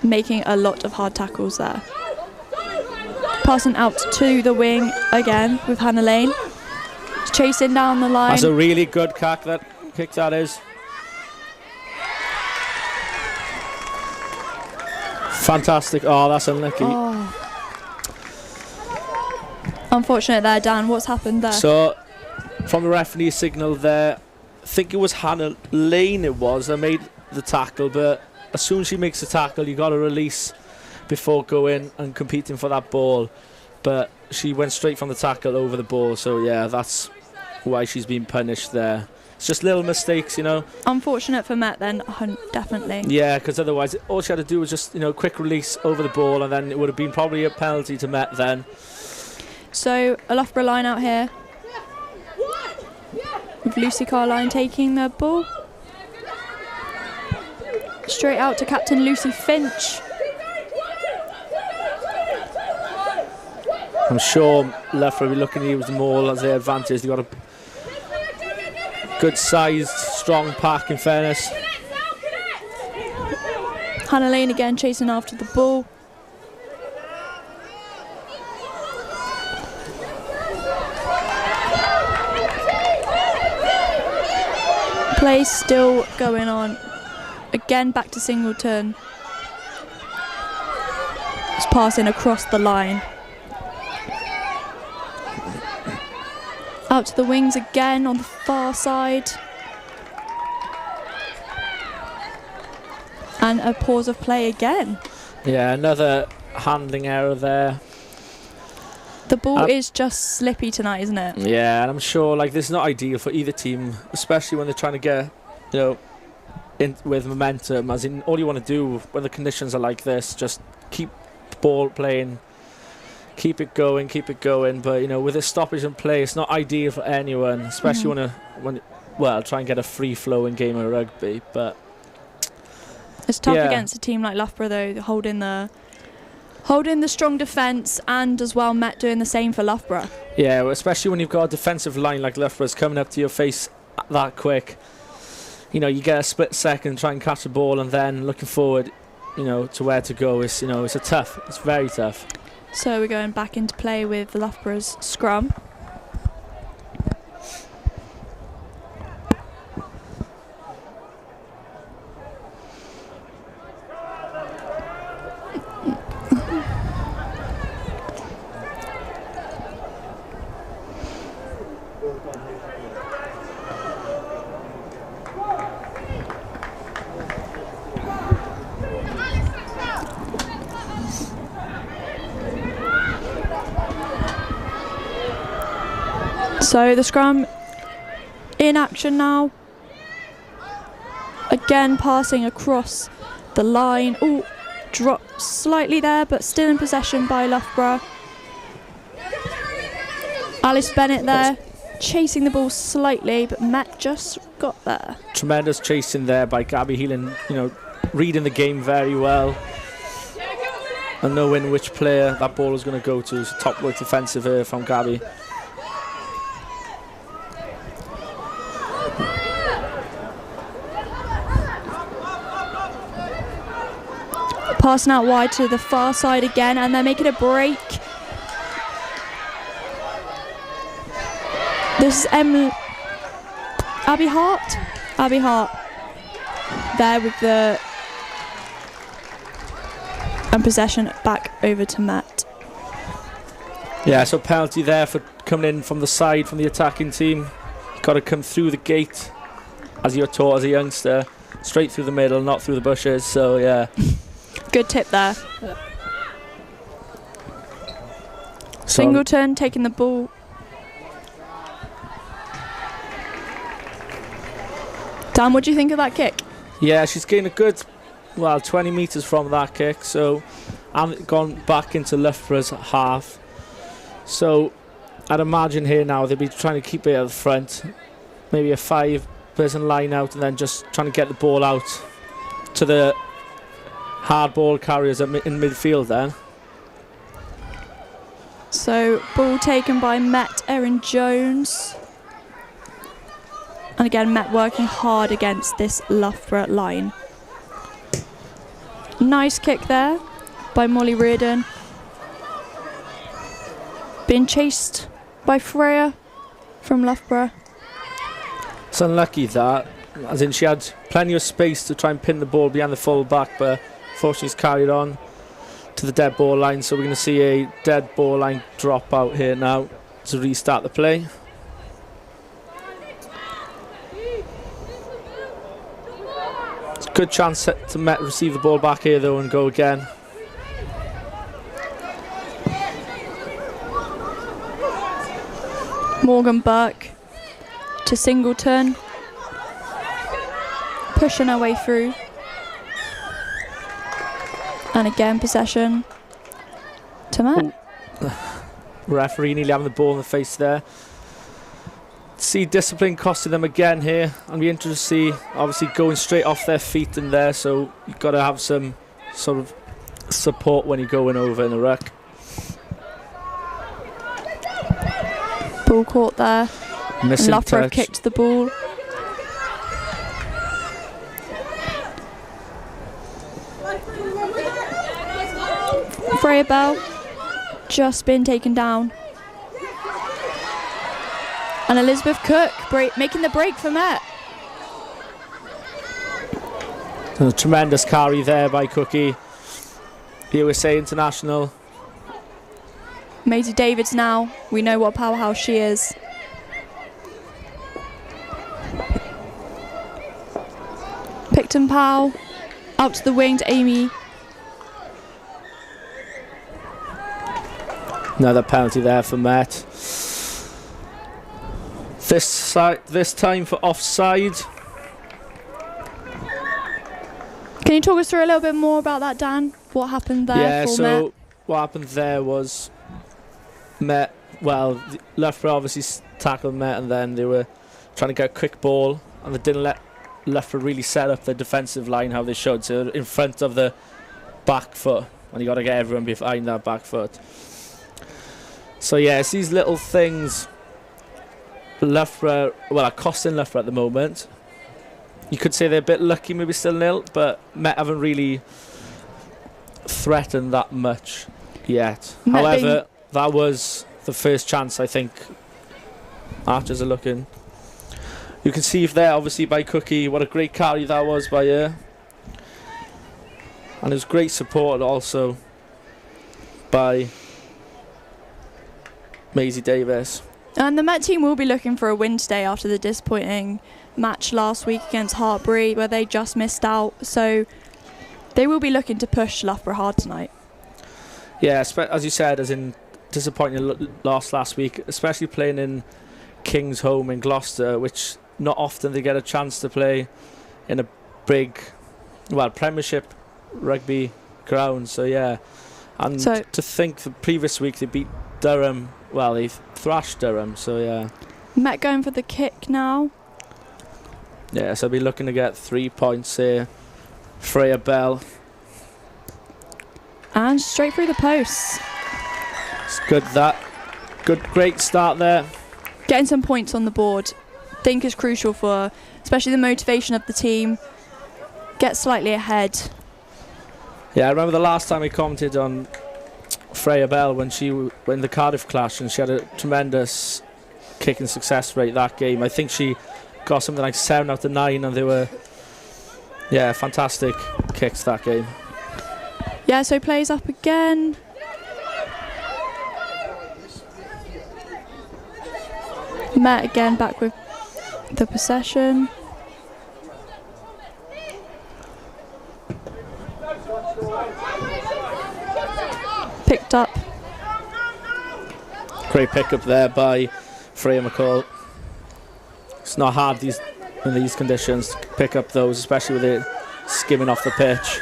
making a lot of hard tackles there. Passing out to the wing again with Hannah Lane. Chasing down the line. That's a really good kick that is. Fantastic. Oh, that's unlucky. Oh. Unfortunate there, Dan. What's happened there? So, from the referee signal there, I think it was Hannah Lane that made the tackle, but as soon as she makes the tackle, you got to release before going and competing for that ball. But she went straight from the tackle over the ball, so yeah, that's why she's been punished there. It's just little mistakes, Unfortunate for Met then, definitely. Yeah, because otherwise all she had to do was just, quick release over the ball, and then it would have been probably a penalty to Met then. So a Loughborough line out here with Lucy Carline taking the ball. Straight out to captain Lucy Finch. I'm sure Loughborough will be looking to use them all as their advantage. They've got a good sized, strong pack in fairness. Hannah Lane again chasing after the ball. Play still going on. Again back to Singleton. It's passing across the line. Out to the wings again on the far side. And a pause of play again. Yeah, another handling error there. The ball is just slippy tonight, isn't it? Yeah, and I'm sure like this is not ideal for either team, especially when they're trying to get, you know, in with momentum. As in, all you want to do when the conditions are like this, just keep ball playing, keep it going. But you know, with a stoppage in play, it's not ideal for anyone, especially when try and get a free flowing game of rugby. But it's tough against a team like Loughborough, though, holding the strong defence, and as well Met doing the same for Loughborough. Yeah, well, especially when you've got a defensive line like Loughborough's coming up to your face that quick. You know, you get a split second, try and catch the ball, and then looking forward, you know, to where to go. It's it's very tough. So we're going back into play with Loughborough's scrum. So the scrum in action now. Again passing across the line. Oh, dropped slightly there, but still in possession by Loughborough. Alice Bennett there, chasing the ball slightly, but Met just got there. Tremendous chasing there by Gabby Heelan, you know, reading the game very well and knowing which player that ball is going to go to. It's a top work defensive here from Gabby. Passing out wide to the far side again, and they're making a break. This is Abby Hart. Abby Hart there with the possession back over to Matt. Yeah, so penalty there for coming in from the side from the attacking team. Got to come through the gate, as you're taught as a youngster, straight through the middle, not through the bushes. So yeah. Good tip there. Singleton taking the ball. Dan, what do you think of that kick? Yeah, she's gained a good, 20 metres from that kick. So I've gone back into Loughborough's half. So I'd imagine here now they'll be trying to keep it at the front. Maybe a 5-person line out, and then just trying to get the ball out to the hard ball carriers in midfield then. So ball taken by Met Erin Jones. And again, Met working hard against this Loughborough line. Nice kick there by Molly Reardon. Being chased by Freya from Loughborough. It's unlucky that, as in she had plenty of space to try and pin the ball behind the full back, but unfortunately, it's carried on to the dead ball line, so we're going to see a dead ball line drop out here now to restart the play. It's a good chance to Met receive the ball back here though and go again. Morgan Burke to Singleton, pushing her way through. And again, possession to Matt. Referee nearly having the ball in the face there. See discipline costing them again here. I'll be interested to see, obviously going straight off their feet in there, so you've got to have some sort of support when you're going over in the ruck. full court there. Missing Loughborough have touch. kicked the ball. Freya Bell just been taken down. And Elizabeth Cook making the break for Met. A tremendous carry there by Cookie. USA international. Maisie Davids now. We know what a powerhouse she is. Picton Powell out to the wing to Amy. Another penalty there for Met. This time for offside. Can you talk us through a little bit more about that, Dan? What happened there Yeah, for so Met? what happened there was Met, well, Loughborough obviously tackled Met, and then they were trying to get a quick ball, and they didn't let Loughborough really set up the defensive line how they should. So they're in front of the back foot, and you got to get everyone behind that back foot. So yeah, it's these little things Loughborough, well, are costing Loughborough at the moment. You could say they're a bit lucky, maybe still nil, but Met haven't really threatened that much yet. Met However, that was the first chance I think Archers are looking. You can see if there, obviously, by Cookie, what a great carry that was by her. And it was great support also by Maisie Davis. And the Met team will be looking for a win today after the disappointing match last week against Hartbury where they just missed out. So they will be looking to push Loughborough hard tonight. Yeah, as you said, as in disappointing loss last week, especially playing in King's home in Gloucester, which not often they get a chance to play in a big, well, Premiership rugby ground. So yeah, and so, to think the previous week they beat Durham, well, they thrashed Durham. So yeah, Met going for the kick now. Yeah, so I'll be looking to get 3 points here. Freya Bell. And straight through the posts. It's good that. Great start there. Getting some points on the board, I think is crucial for, especially the motivation of the team. Get slightly ahead. Yeah, I remember the last time we commented on Freya Bell when the Cardiff clash, and she had a tremendous kicking success rate that game. I think she got something like 7 out of 9, and they were, yeah, fantastic kicks that game. Yeah, so plays up again. Met again back with the possession. Picked up. Great pick up there by Freya McCall. It's not hard in these conditions to pick up those, especially with it skimming off the pitch.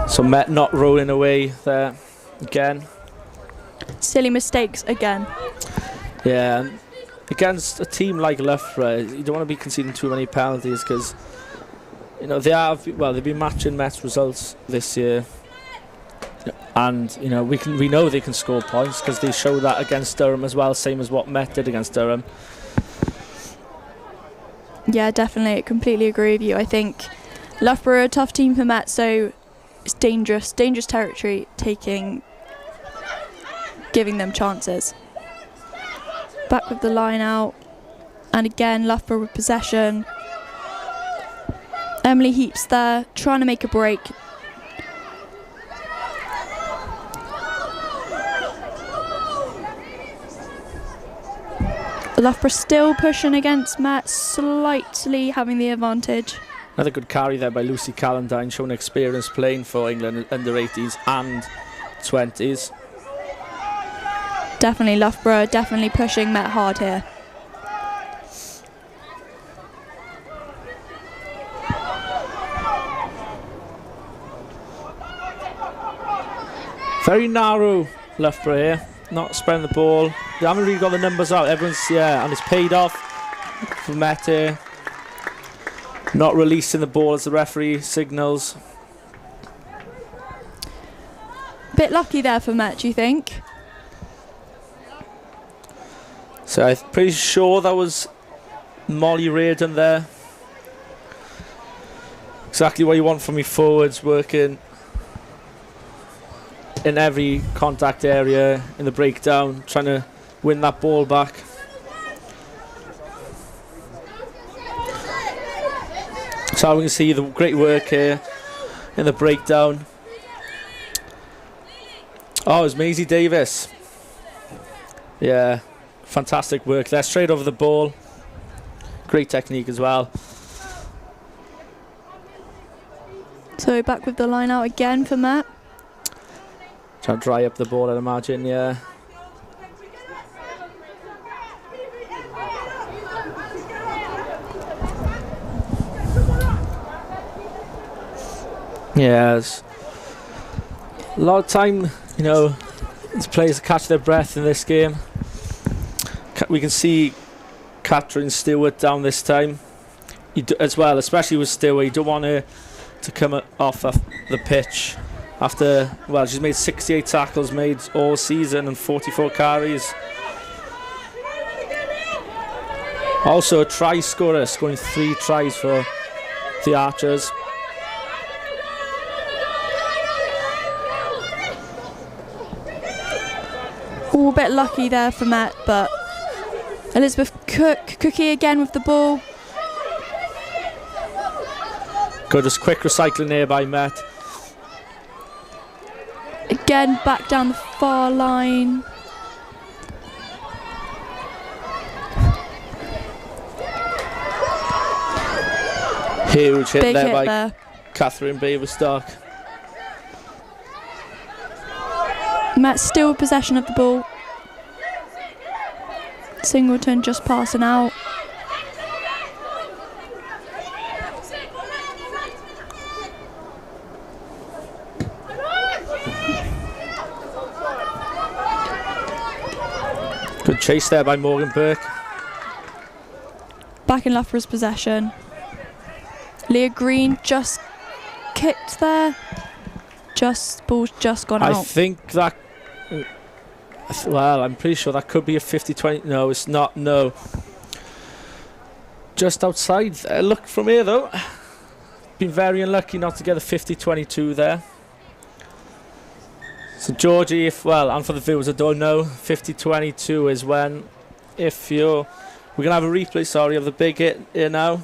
So Met not rolling away there again. Silly mistakes again. Yeah, and against a team like Loughborough, you don't want to be conceding too many penalties because, you know, they've been matching Met's results this year, and you know we know they can score points because they showed that against Durham as well, same as what Met did against Durham. Yeah, definitely, I completely agree with you. I think Loughborough are a tough team for Met, so it's dangerous territory giving them chances. Back with the line out, and again Loughborough with possession. Emily Heaps there, trying to make a break. Loughborough still pushing against Met, slightly having the advantage. Another good carry there by Lucy Callandine, showing experience playing for England under 80s and 20s. Definitely Loughborough, definitely pushing Met hard here. Very narrow Loughborough here, not spreading the ball. They haven't really got the numbers out. Everyone's, yeah, and it's paid off for Met here. Not releasing the ball as the referee signals. Bit lucky there for Met, do you think? So I'm pretty sure that was Molly Reardon there. Exactly what you want from your forwards, working in every contact area, in the breakdown, trying to win that ball back. So we can see the great work here in the breakdown. Oh, it's Maisie Davis. Yeah, fantastic work there, straight over the ball. Great technique as well. So back with the line out again for Matt. Trying to dry up the ball, I'd imagine, yeah. Yeah, there's a lot of time, you know, these players catch their breath in this game. We can see Catherine Stewart down this time as well, especially with Stewart. You don't want her to come off the pitch after, well, she's made 68 tackles made all season and 44 carries. Also a try scorer, scoring 3 tries for the Archers. All a bit lucky there for Matt, but Elizabeth Cookie again with the ball. Good, just quick recycling there by Matt. Again, back down the far line. Huge hit Big there hit by there. Catherine Baverstock. Matt still with possession of the ball. Singleton just passing out. Good chase there by Morgan Burke. Back in Loughborough's possession. Leah Green just kicked there. Ball's just gone out. I think that, well, I'm pretty sure that could be a 50-20. No, it's not, no. Just outside there. Look from here though. Been very unlucky not to get a 50-22 there. So Georgie, and for the viewers that don't know, 50-22 is when, we're going to have a replay, of the big hit here now.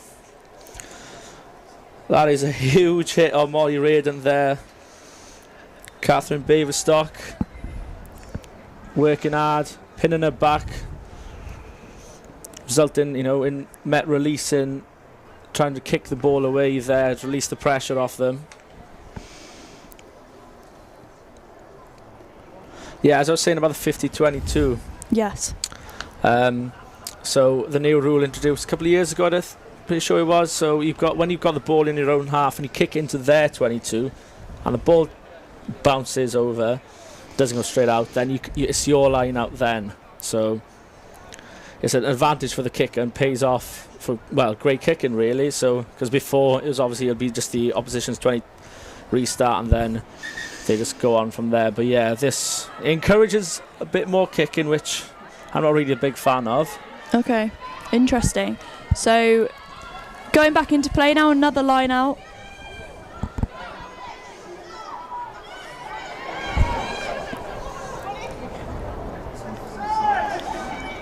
That is a huge hit on Molly Reardon there. Catherine Baverstock working hard, pinning her back, resulting, in Met releasing, trying to kick the ball away there to release the pressure off them. Yeah, as I was saying about the 50-22. Yes. So the new rule introduced a couple of years ago, I'm pretty sure it was. So when you've got the ball in your own half and you kick into their 22, and the ball bounces over, doesn't go straight out, then it's your line out then. So it's an advantage for the kicker and pays off for, great kicking really. So because before it'll be just the opposition's 20 restart and then they just go on from there. But yeah, this encourages a bit more kicking, which I'm not really a big fan of. Okay, interesting. So going back into play now, another line out.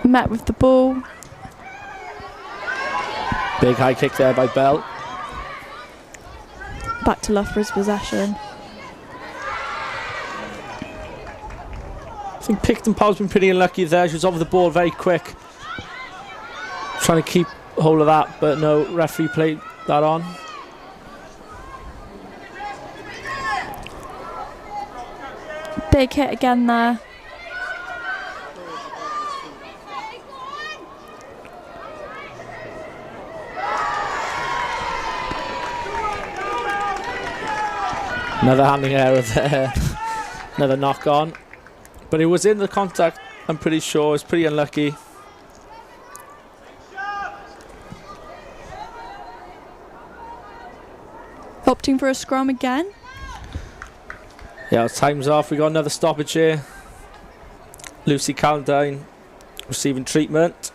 Met with the ball. Big high kick there by Bell. Back to Loughborough's possession. I think Picton Powell's been pretty unlucky there. She was over the ball very quick, trying to keep hold of that, but no, referee played that on. Big hit again there. Another handling error there. Another knock on. But it was in the contact, I'm pretty sure. It's pretty unlucky. Opting for a scrum again. Yeah, time's off. We got another stoppage here. Lucy Caldine receiving treatment.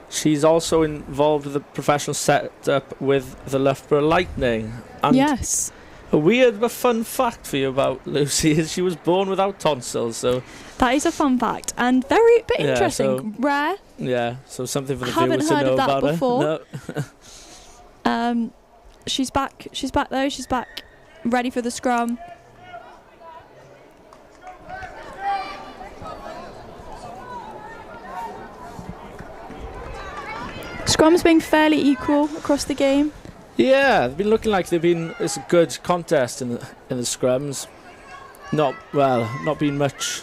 She's also involved with the professional setup with the Loughborough Lightning. And yes. A weird but fun fact for you about Lucy is she was born without tonsils. So that is a fun fact and very bit interesting. So, rare. Yeah, so something for the Haven't viewers to heard know of that about before. her. No. She's back. She's back though. She's back, ready for the scrum. Scrum's been fairly equal across the game. Yeah, they've been looking like it's a good contest in the scrums. Not been much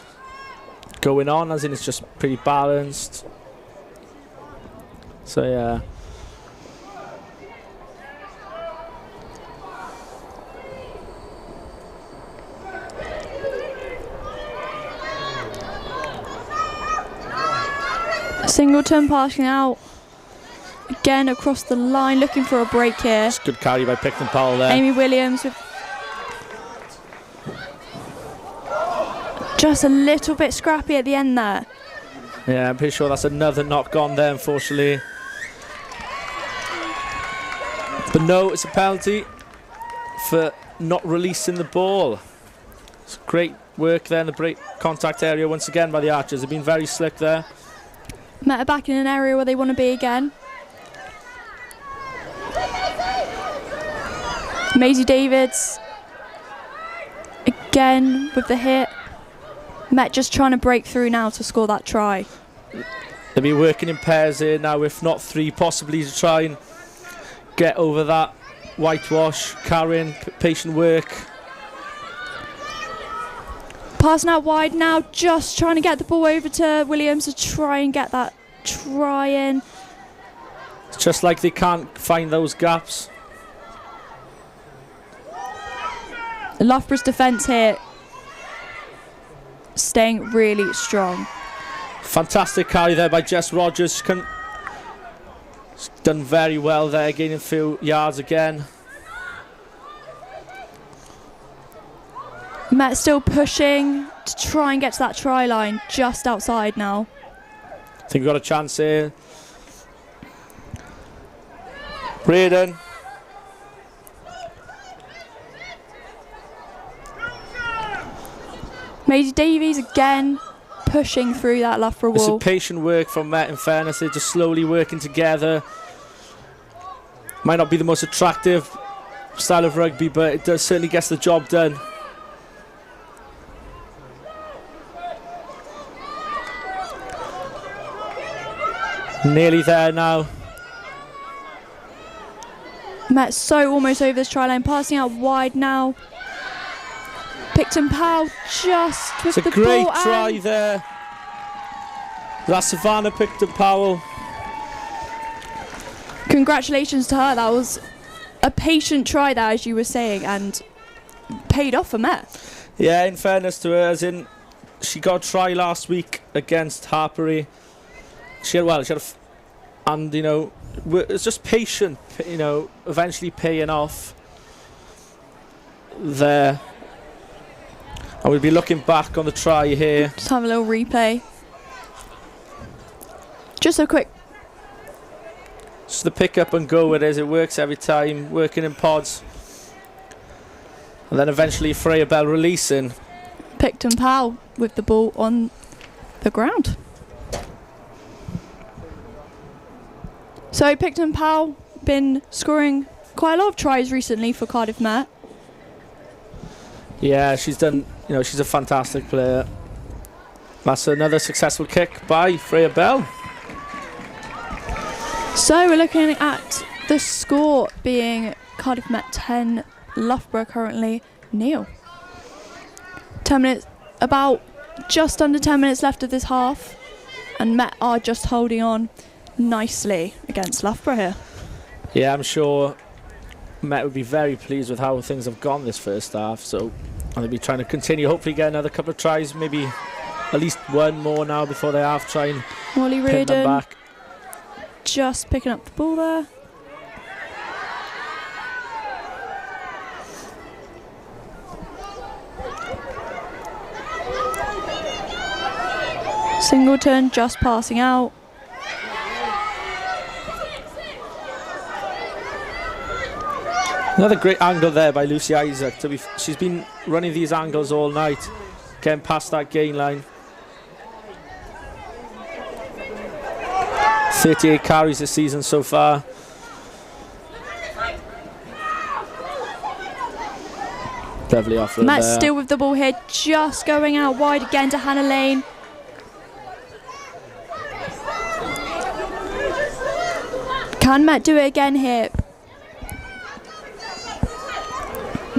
going on, as in it's just pretty balanced. So yeah. Singleton passing out again across the line, looking for a break here. It's good carry by Picton Powell there. Amy Williams with just a little bit scrappy at the end there. Yeah, I'm pretty sure that's another knock on there, unfortunately. But no, it's a penalty for not releasing the ball. It's great work there in the break contact area once again by the Archers. They've been very slick there. Met her back in an area where they want to be again. Maisie Davids again with the hit. Met just trying to break through now to score that try. They'll be working in pairs here now, if not three, possibly, to try and get over that whitewash. Carrying patient work. Passing out wide now, just trying to get the ball over to Williams to try and get that try in. It's just like they can't find those gaps. Loughborough's defence here staying really strong. Fantastic carry there by Jess Rogers. She's done very well there, gaining a few yards again. Met still pushing to try and get to that try line, just outside now. I think we've got a chance here. Braden. Maisie Davies again pushing through that Loughborough It's wall. a patient work from Met, in fairness. They're just slowly working together. Might not be the most attractive style of rugby, but it does certainly gets the job done. Nearly there now. Met so almost over this try line, passing out wide now. Picton Powell just with It's the a great ball try and there. That's Savannah Picton Powell. congratulations to her. That was a patient try there, as you were saying, and paid off for Met. Yeah, in fairness to her, as in she got a try last week against Harpery. And you know, it's just patient, you know, eventually paying off there. And we'll be looking back on the try here. Just have a little replay. Just a quick. Just the pick up and go it is. It works every time, working in pods. And then eventually Freya Bell releasing. Picton Powell with the ball on the ground. So Picton Powell been scoring quite a lot of tries recently for Cardiff Met. Yeah, she's done, you know, she's a fantastic player. That's another successful kick by Freya Bell. So we're looking at the score being Cardiff Met 10, Loughborough currently nil. 10 minutes, about just under 10 minutes left of this half, and Met are just holding on nicely against Loughborough here. Yeah, I'm sure Met would be very pleased with how things have gone this first half, so they'll be trying to continue, hopefully get another couple of tries, maybe at least one more now before they half try and Molly pin them Reardon back. just picking up the ball there. Singleton just passing out. Another great angle there by Lucy Isaac. She's been running these angles all night, getting past that gain line. 38 carries this season so far. Lovely offload Matt there. still with the ball here, just going out wide again to Hannah Lane. Can Matt do it again here?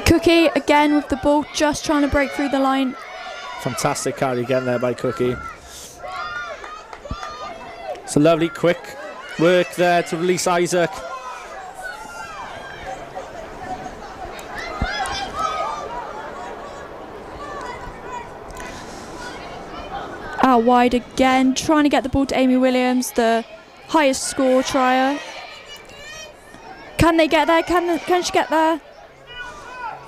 Cookie again with the ball, just trying to break through the line. Fantastic carry again there by Cookie. It's a lovely quick work there to release Isaac. Out wide again, trying to get the ball to Amy Williams, the highest score trier. Can they get there? Can she get there?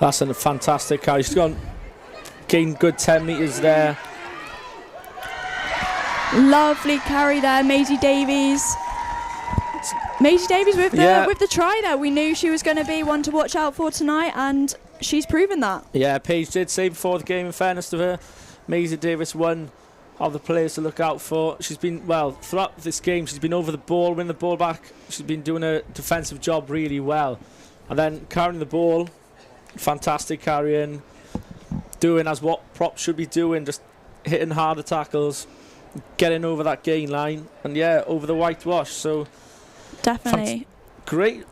That's a fantastic carry. She's gained good 10 metres there. Lovely carry there, Maisie Davies. Maisie Davies with the try there. We knew she was going to be one to watch out for tonight, and she's proven that. Yeah, Paige did say before the game, in fairness to her, Maisie Davis, one of the players to look out for. She's been, well, throughout this game, she's been over the ball, winning the ball back. She's been doing a defensive job really well. And then carrying the ball, fantastic carrying, doing as what props should be doing, just hitting harder tackles, getting over that gain line, and yeah, over the whitewash. So definitely great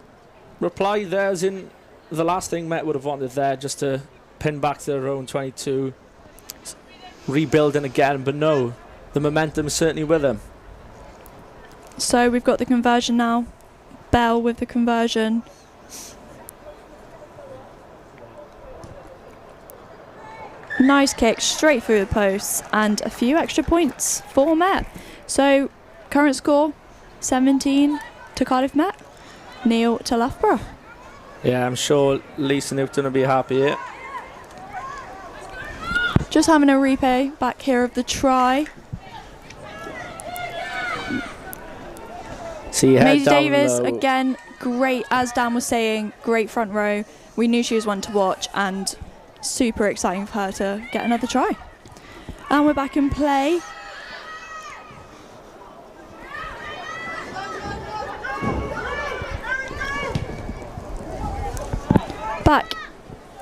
reply there, as in the last thing Met would have wanted there, just to pin back to their own 22, rebuilding again, but no, the momentum is certainly with them. So we've got the conversion now. Bell with the conversion. Nice kick straight through the posts, and a few extra points for Met. So current score 17 to Cardiff Met, Neil to Loughborough. Yeah, I'm sure Lisa Newton will be happy here. Just having a replay back here of the try. See her Maisie down Davis low. again, great, as Dan was saying, great front row. We knew she was one to watch, and super exciting for her to get another try. And we're back in play.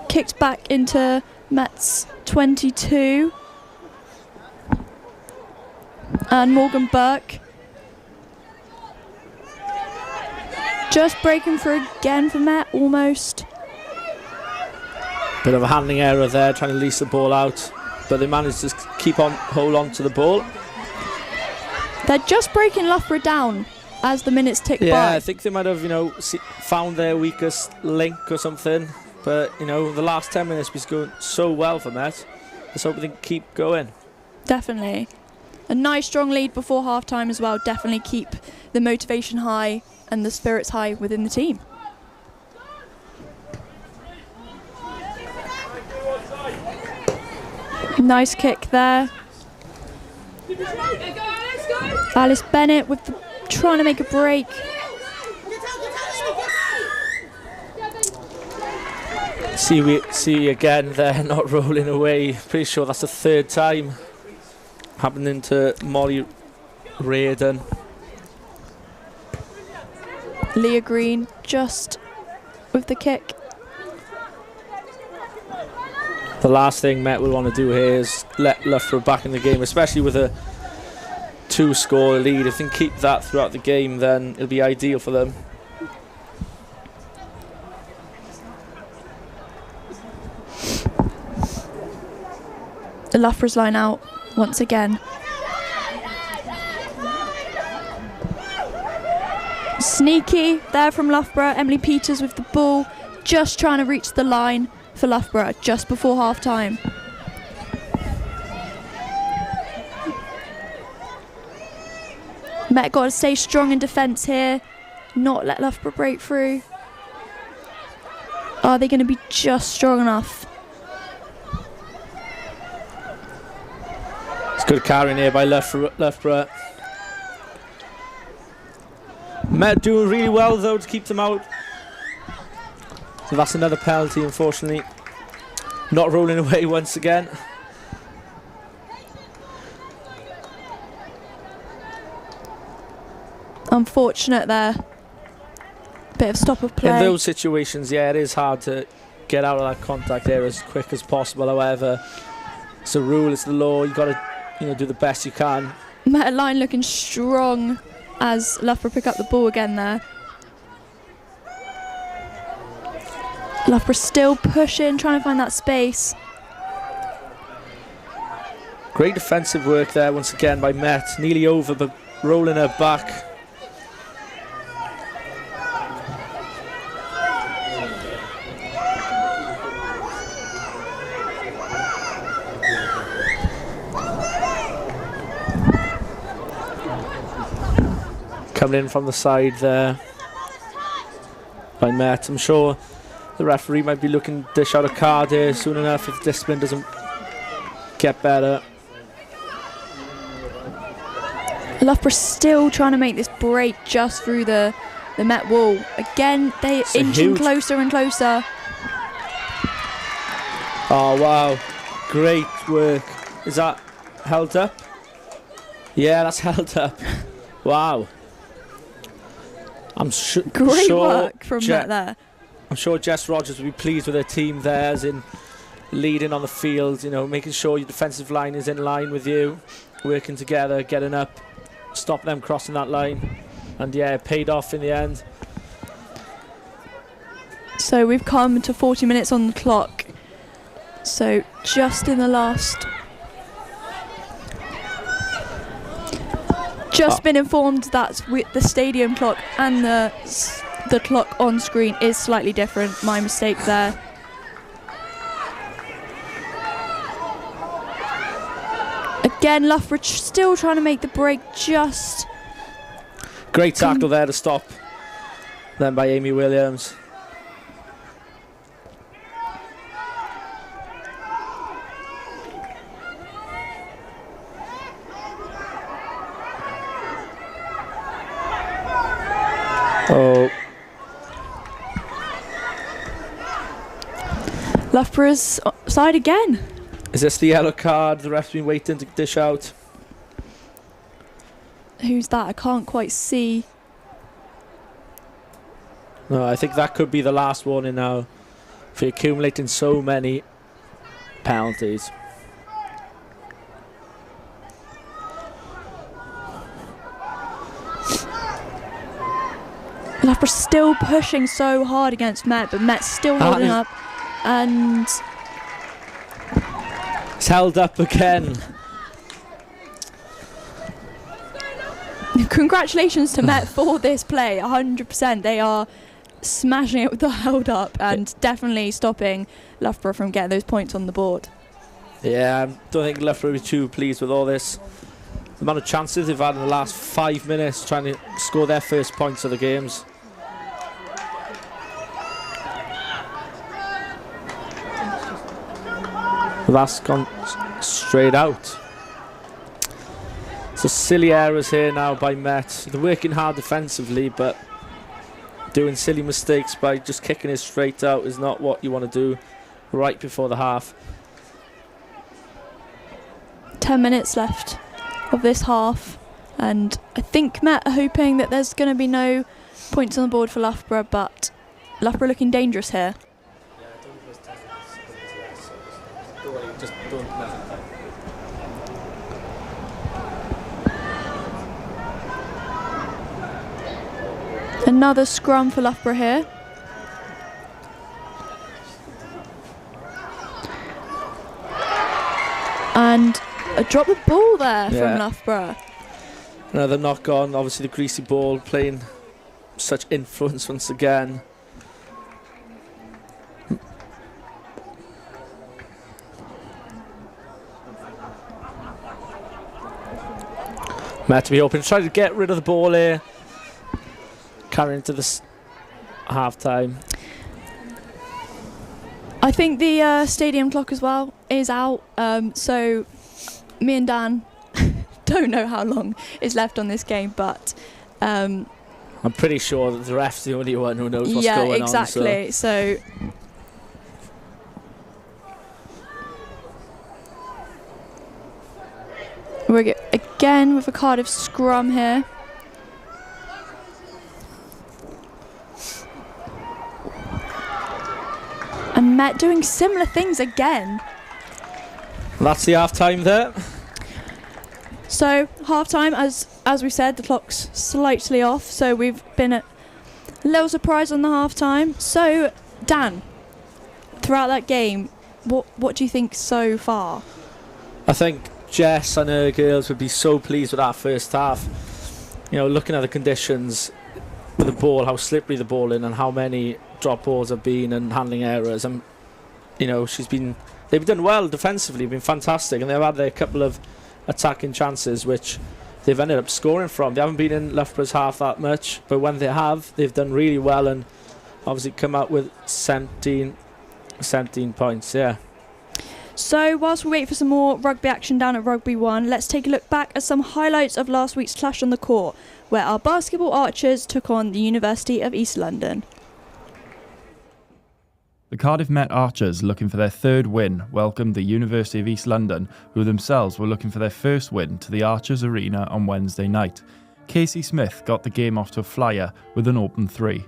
Kicked back into Met's 22. And Morgan Burke just breaking through again for Met, almost. Bit of a handling error there, trying to lease the ball out, but they managed to hold on to the ball. They're just breaking Loughborough down as the minutes tick by. Yeah, I think they might have, found their weakest link or something. But, the last 10 minutes was going so well for Met. Let's hope they can keep going. Definitely. A nice strong lead before half-time as well. Definitely keep the motivation high and the spirits high within the team. Nice kick there. Alice Bennett with trying to make a break. See again, they're not rolling away. Pretty sure that's the third time happening to Molly Reardon. Leah Green just with the kick. The last thing Met will want to do here is let Loughborough back in the game, especially with a 2-score lead. If they can keep that throughout the game, then it'll be ideal for them. The Loughborough's line out once again. Sneaky there from Loughborough. Emily Peters with the ball, just trying to reach the line for Loughborough just before half time. Met got to stay strong in defence here, not let Loughborough break through. Are they going to be just strong enough? Good carrying here by Loughborough. Met doing really well though to keep them out. So that's another penalty, unfortunately. Not rolling away once again. Unfortunate there. Bit of stop of play. In those situations, yeah, it is hard to get out of that contact there as quick as possible. However, it's a rule, it's the law. You've got to, do the best you can. Met line looking strong as Loughborough pick up the ball again there. Loughborough still pushing, trying to find that space. Great defensive work there once again by Met. Nearly over, but rolling her back. Coming in from the side there by Met. I'm sure the referee might be looking to dish out a card here soon enough if discipline doesn't get better. Loughborough still trying to make this break just through the Met wall. Again, they're inching closer and closer. Oh wow, great work. Is that held up? Yeah, that's held up. Wow. Great work from Met there. I'm sure Jess Rogers will be pleased with her team there, as in leading on the field, making sure your defensive line is in line with you, working together, getting up, stop them crossing that line. And yeah, it paid off in the end. So we've come to 40 minutes on the clock. So just in the last... Just been informed that with the stadium clock and the clock on screen is slightly different. My mistake there. Again, Loughborough still trying to make the break just... Great tackle there to stop them by Amy Williams. Oh. Loughborough's side again. Is this the yellow card the ref's been waiting to dish out? Who's that? I can't quite see. No, I think that could be the last warning now for accumulating so many penalties. Loughborough still pushing so hard against Met, but Met's still holding up, and it's held up again. Congratulations to Met for this play, 100%. They are smashing it with the held up and definitely stopping Loughborough from getting those points on the board. Yeah, I don't think Loughborough will be too pleased with all this. The amount of chances they've had in the last 5 minutes trying to score their first points of the games. That's gone straight out. So silly errors here now by Met. They're working hard defensively, but doing silly mistakes by just kicking it straight out is not what you want to do right before the half. 10 minutes left of this half, and I think Met are hoping that there's going to be no points on the board for Loughborough, but Loughborough looking dangerous here. Another scrum for Loughborough here. And a drop of ball there from Loughborough. Another knock on, obviously the greasy ball playing such influence once again. Met to be open, trying to get rid of the ball here. Carrying into this half time. I think the stadium clock as well is out, so me and Dan don't know how long is left on this game, but I'm pretty sure that the ref's the only one who knows what's yeah, going exactly. on. So we're again with a Cardiff scrum here. And Met doing similar things again. That's the half-time there. So half-time, as we said, the clock's slightly off, so we've been a little surprise on the half-time. So, Dan, throughout that game, what do you think so far? I think Jess and her girls would be so pleased with that first half. You know, looking at the conditions with the ball, how slippery the ball is, and how many drop balls have been and handling errors. And you know, they've done well defensively, been fantastic, and they've had their couple of attacking chances which they've ended up scoring from. They haven't been in Loughborough's half that much, but when they have, they've done really well and obviously come out with 17 points. Yeah. So whilst we wait for some more rugby action down at Rugby 1, let's take a look back at some highlights of last week's clash on the court, where our basketball Archers took on the University of East London. The Cardiff Met Archers, looking for their third win, welcomed the University of East London, who themselves were looking for their first win, to the Archers Arena on Wednesday night. Casey Smith got the game off to a flyer with an open 3.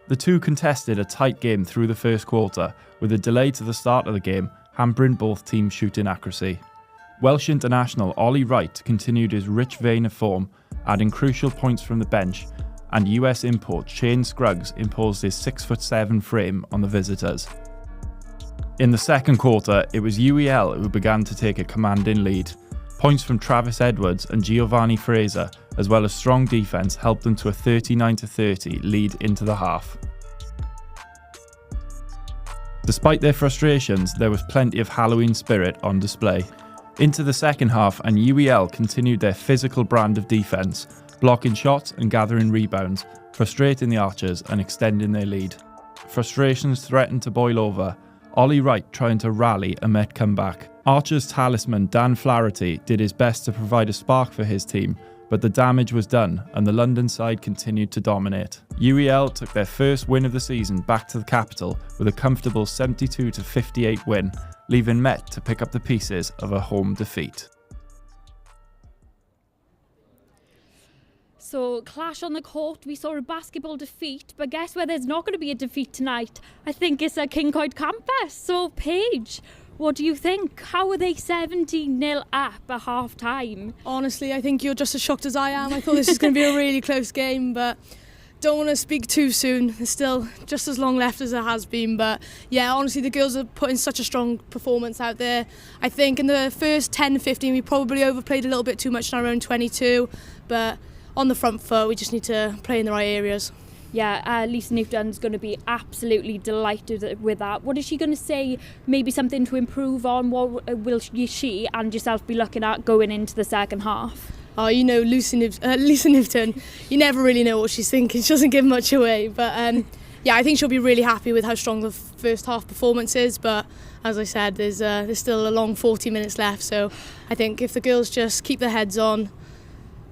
The two contested a tight game through the first quarter, with a delay to the start of the game hampering both teams' shooting accuracy. Welsh international Ollie Wright continued his rich vein of form, adding crucial points from the bench, and US import Shane Scruggs imposed his 6'7" frame on the visitors. In the second quarter, it was UEL who began to take a commanding lead. Points from Travis Edwards and Giovanni Fraser, as well as strong defence, helped them to a 39-30 lead into the half. Despite their frustrations, there was plenty of Halloween spirit on display. Into the second half, and UEL continued their physical brand of defence, blocking shots and gathering rebounds, frustrating the Archers and extending their lead. Frustrations threatened to boil over, Ollie Wright trying to rally a Met comeback. Archers talisman Dan Flaherty did his best to provide a spark for his team, but the damage was done and the London side continued to dominate. UEL took their first win of the season back to the capital with a comfortable 72-58 win, leaving Met to pick up the pieces of a home defeat. So, clash on the court, we saw a basketball defeat, but guess where there's not going to be a defeat tonight? I think it's at Kincoid campus. So, Paige, what do you think? How are they 17-0 up at half-time? Honestly, I think you're just as shocked as I am. I thought this was going to be a really close game, but don't want to speak too soon. There's still just as long left as there has been, but yeah, honestly, the girls are putting such a strong performance out there. I think in the first 10-15, we probably overplayed a little bit too much in our own 22, but on the front foot, we just need to play in the right areas. Yeah, Lisa Newton's going to be absolutely delighted with that. What is she going to say? Maybe something to improve on? What will she and yourself be looking at going into the second half? Oh, you know, Lisa Newton, you never really know what she's thinking. She doesn't give much away. But yeah, I think she'll be really happy with how strong the first half performance is. But as I said, there's still a long 40 minutes left. So I think if the girls just keep their heads on,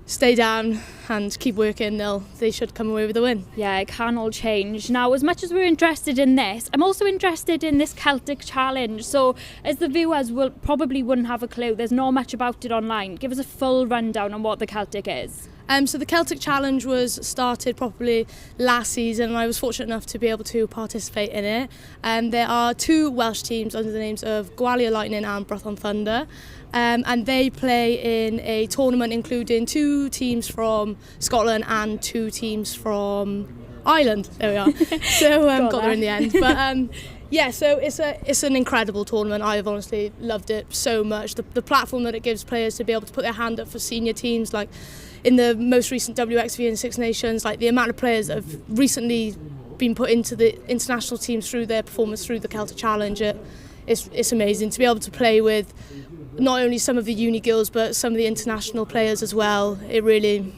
stay down and keep working, they should come away with a win. Yeah, it can all change. Now, as much as we're interested in this, I'm also interested in this Celtic challenge. So, as the viewers probably wouldn't have a clue, there's not much about it online. Give us a full rundown on what the Celtic is. So the Celtic Challenge was started properly last season, and I was fortunate enough to be able to participate in it. There are two Welsh teams under the names of Gwalia Lightning and Brython Thunder, and they play in a tournament including two teams from Scotland and two teams from Ireland. There we are. So got there in the end. But yeah, so it's an incredible tournament. I've honestly loved it so much. The platform that it gives players to be able to put their hand up for senior teams, like in the most recent WXV and Six Nations, like the amount of players that have recently been put into the international teams through their performance through the Celtic Challenge, it's amazing to be able to play with not only some of the uni girls but some of the international players as well. It really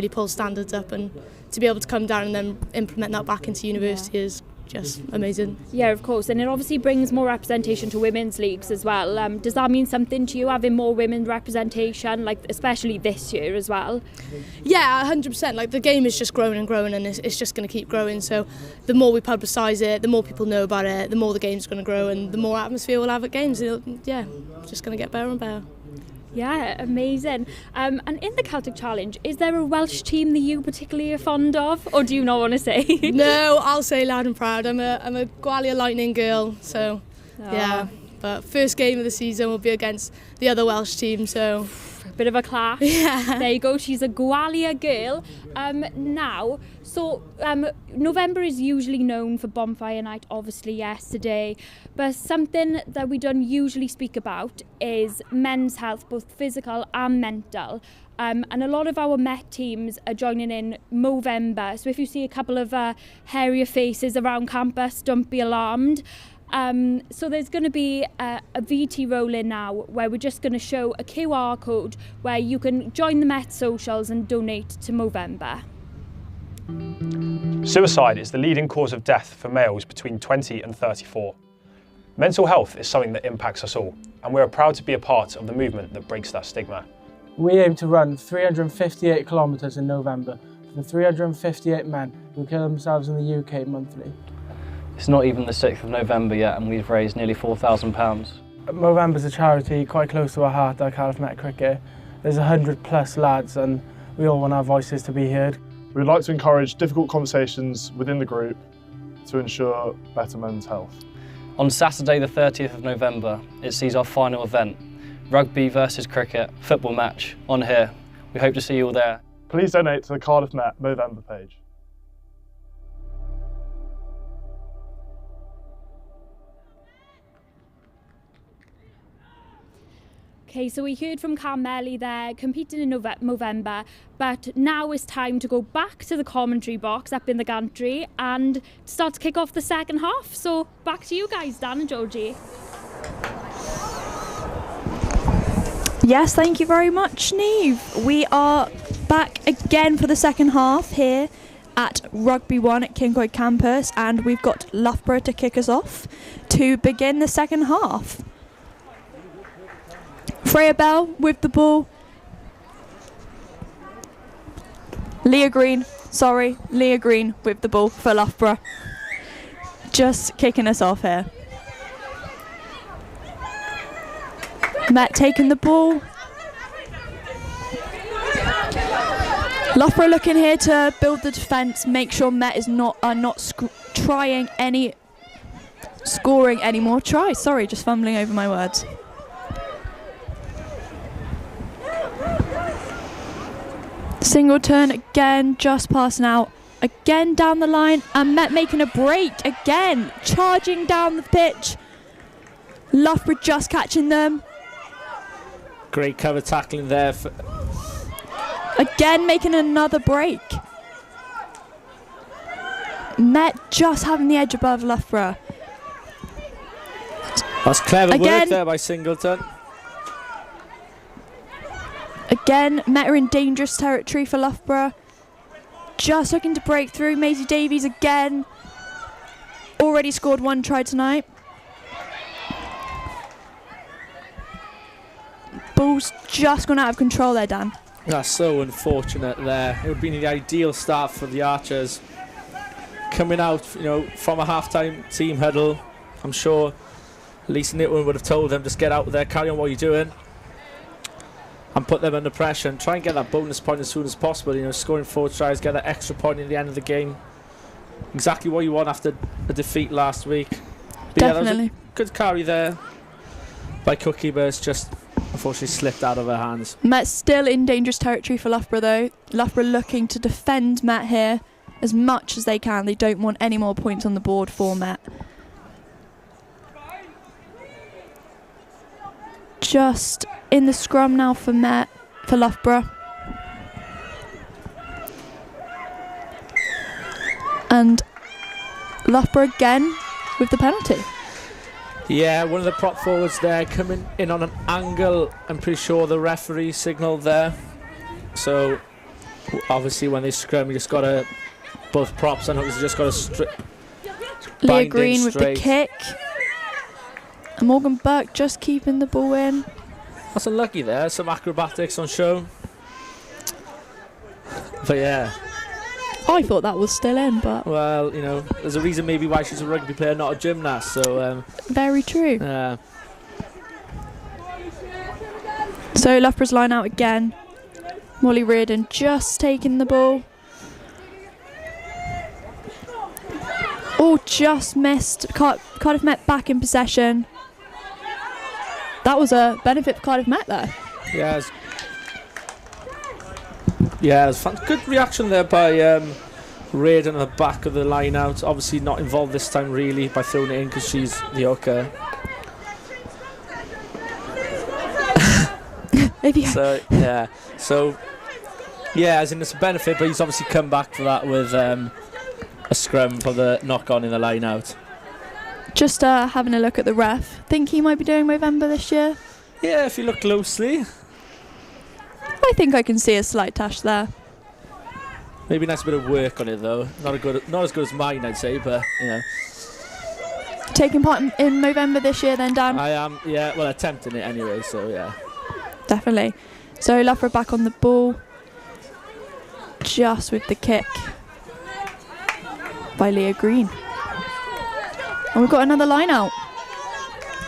pulls standards up, and to be able to come down and then implement that back into university is just amazing. Yeah, of course, and it obviously brings more representation to women's leagues as well. Does that mean something to you, having more women representation, like especially this year as well? Yeah, 100%. Like, the game is just growing and growing, and it's just going to keep growing. So the more we publicise it, the more people know about it, the more the game's going to grow, and the more atmosphere we'll have at games. Yeah, just going to get better and better. Yeah, amazing. And in the Celtic Challenge, is there a Welsh team that you particularly are fond of, or do you not want to say? No, I'll say loud and proud. I'm a Gwalia Lightning girl, so yeah. But first game of the season will be against the other Welsh team, so bit of a clash. Yeah. There you go. She's a Gwalia girl. November is usually known for Bonfire Night, obviously yesterday, but something that we don't usually speak about is men's health, both physical and mental. And a lot of our Met teams are joining in Movember. So if you see a couple of hairier faces around campus, don't be alarmed. So there's going to be a VT roll-in now where we're just going to show a QR code where you can join the Met socials and donate to Movember. Suicide is the leading cause of death for males between 20 and 34. Mental health is something that impacts us all, and we are proud to be a part of the movement that breaks that stigma. We aim to run 358 kilometres in November for the 358 men who kill themselves in the UK monthly. It's not even the 6th of November yet and we've raised nearly £4,000. Movember's a charity quite close to our heart at Cardiff Met Cricket. There's 100+ lads and we all want our voices to be heard. We'd like to encourage difficult conversations within the group to ensure better men's health. On Saturday the 30th of November, it sees our final event, Rugby versus Cricket football match on here. We hope to see you all there. Please donate to the Cardiff Met Movember page. Okay, so we heard from Carmeli there, competing in November, but now it's time to go back to the commentary box up in the gantry and start to kick off the second half. So back to you guys, Dan and Georgie. Yes, thank you very much, Neve. We are back again for the second half here at Rugby 1 at Kincoid Campus, and we've got Loughborough to kick us off to begin the second half. Freya Bell with the ball. Leah Green with the ball for Loughborough. Just kicking us off here. Met taking the ball. Loughborough looking here to build the defence, make sure Met is not trying any scoring any more tries. Sorry, just fumbling over my words. Single turn again, just passing out again down the line, and Met making a break again, charging down the pitch. Loughborough just catching them. Great cover tackling there. Again making another break. Met just having the edge above Loughborough. That's clever work there by Singleton. Again, Met are in dangerous territory for Loughborough. Just looking to break through. Maisie Davies again. Already scored one try tonight. Ball's just gone out of control there, Dan. That's so unfortunate there. It would have been the ideal start for the Archers. Coming out, from a half-time team huddle, I'm sure Lisa Nitwin would have told them, just get out there, carry on what you're doing, and put them under pressure and try and get that bonus point as soon as possible. Scoring 4 tries, get that extra point in the end of the game. Exactly what you want after a defeat last week. But definitely. Yeah, that was a good carry there by Cookie, but it's just unfortunately slipped out of her hands. Met still in dangerous territory for Loughborough though. Loughborough looking to defend Met here as much as they can. They don't want any more points on the board for Met. Just in the scrum now for Loughborough. And Loughborough again with the penalty. Yeah, one of the prop forwards there coming in on an angle. I'm pretty sure the referee signalled there. So obviously when they scrum, you just got to, both props and hookers just got to Leah Green with the kick. And Morgan Burke just keeping the ball in. That's unlucky there. Some acrobatics on show. But yeah. I thought that was still in, but... Well, you know, there's a reason maybe why she's a rugby player, not a gymnast, so... Very true. So Loughborough's line out again. Molly Reardon just taking the ball. Oh, just missed. Cardiff Met back in possession. That was a benefit for Cardiff Met there. Yeah, it was fun. Good reaction there by Reardon at the back of the line out. Obviously not involved this time really by throwing it in because she's the hooker. So as in it's a benefit, but he's obviously come back for that with a scrum for the knock on in the line out. Just having a look at the ref. Think he might be doing Movember this year? Yeah, if you look closely. I think I can see a slight touch there. Maybe a nice bit of work on it though. Not as good as mine, I'd say, but you know. Taking part in Movember this year then, Dan? I am, yeah, well attempting it anyway, so yeah. Definitely. So Loughborough back on the ball. Just with the kick by Leah Green. And we've got another line out.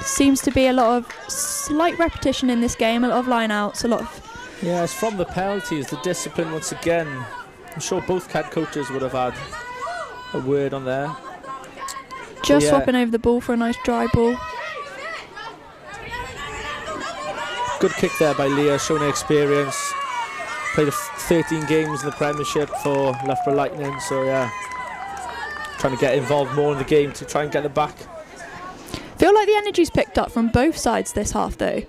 Seems to be a lot of slight repetition in this game, a lot of line outs, a lot of... Yeah, it's from the penalties, the discipline once again. I'm sure both CAD coaches would have had a word on there. Just swapping over the ball for a nice dry ball. Good kick there by Leah, showing her experience. Played 13 games in the Premiership for Loughborough Lightning, so yeah. Trying to get involved more in the game to try and get it back. Feel like the energy's picked up from both sides this half though.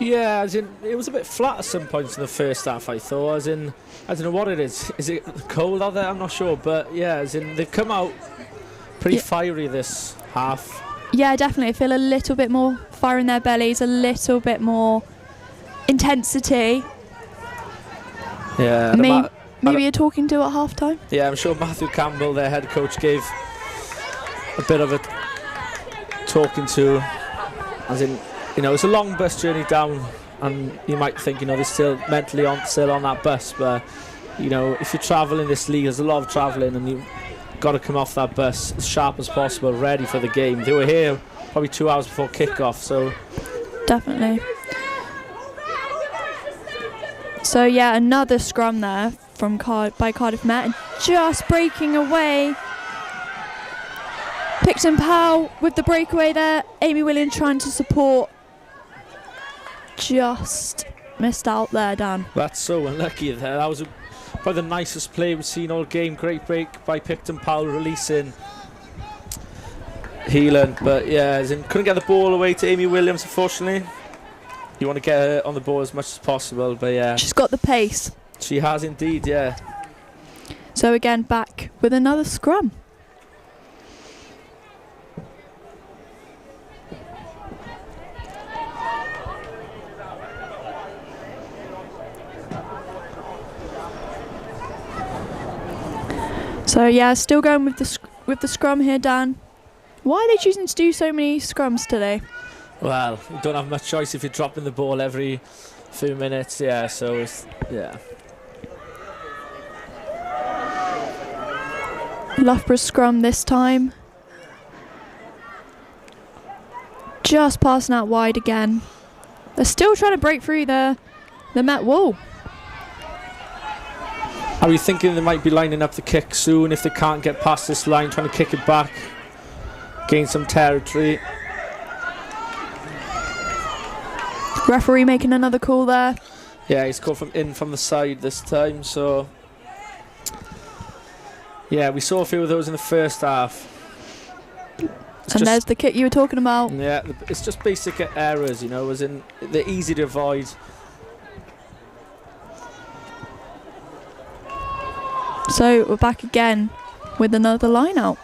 Yeah, as in, it was a bit flat at some points in the first half, I thought. As in, I don't know what it is. Is it cold out there? I'm not sure. But yeah, as in, they've come out pretty fiery this half. Yeah, definitely. I feel a little bit more fire in their bellies, a little bit more intensity. Yeah. Maybe you're talking to at half time? Yeah, I'm sure Matthew Campbell, their head coach, gave a bit of a talking to. As in, you know, it's a long bus journey down, and you might think, you know, they're still mentally still on that bus, but you know, if you're travelling this league, there's a lot of travelling, and you've got to come off that bus as sharp as possible, ready for the game. They were here probably 2 hours before kick-off, so definitely. So yeah, another scrum there from by Cardiff Met, and just breaking away. Picton Powell with the breakaway there. Amy Williams trying to support. Just missed out there, Dan. That's so unlucky there. That was probably the nicest play we've seen all game. Great break by Picton Powell, releasing Heelan. But yeah, couldn't get the ball away to Amy Williams, unfortunately. You want to get her on the ball as much as possible, but yeah. She's got the pace. She has indeed, yeah. So again, back with another scrum. So yeah, still going with the scrum here, Dan. Why are they choosing to do so many scrums today? Well, you don't have much choice if you're dropping the ball every few minutes, yeah, so it's, yeah. Loughborough scrum this time. Just passing out wide again. They're still trying to break through the Met wall. Are you thinking they might be lining up the kick soon if they can't get past this line, trying to kick it back, gain some territory? Referee making another call there. Yeah, he's called from the side this time, so yeah, we saw a few of those in the first half. And there's the kick you were talking about. Yeah, it's just basic errors, you know, as in they're easy to avoid. So we're back again with another line out.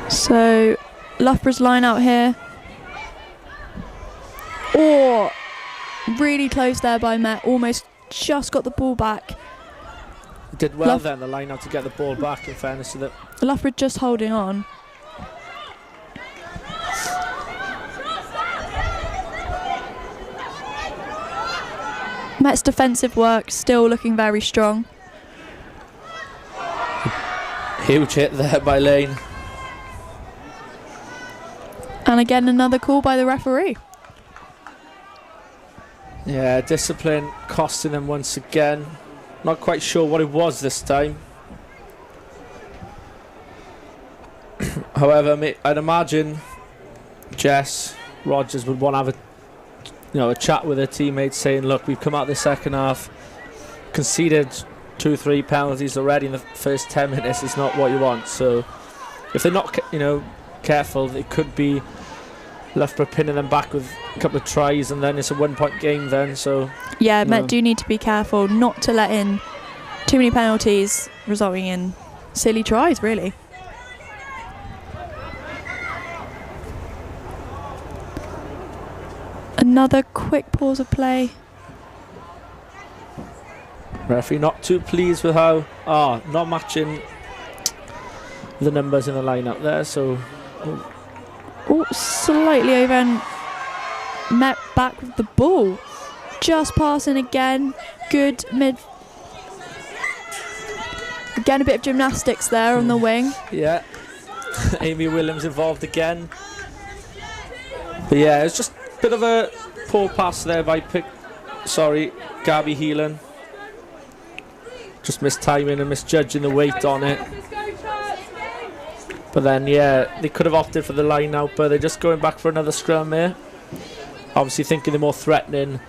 So Loughborough's line out here. Oh, Really close there by Met. Almost just got the ball back. Did well then, the line out to get the ball back, in fairness to them. Loughborough just holding on. Met's defensive work still looking very strong. Huge hit there by Lane. And again, another call by the referee. Yeah, discipline costing them once again. Not quite sure what it was this time. However, I'd imagine Jess Rogers would want to have a chat with her teammates, saying, look, we've come out the second half, conceded 2-3 penalties already in the first 10 minutes. It's not what you want. So if they're not careful, it could be Loughborough pinning them back with a couple of tries, and then it's a 1 point game then. So yeah, Met do need to be careful not to let in too many penalties resulting in silly tries, really. Another quick pause of play. Referee not too pleased with how not matching the numbers in the lineup there. So slightly over, and Met back with the ball. Just passing again. Good mid. Again, a bit of gymnastics there on the wing. Yeah. Amy Williams involved again. But yeah, it's just a bit of a poor pass there by Gabby Heelan. Just mistiming and misjudging the weight on it. But then, yeah, they could have opted for the line out, but they're just going back for another scrum here. Obviously thinking they're more threatening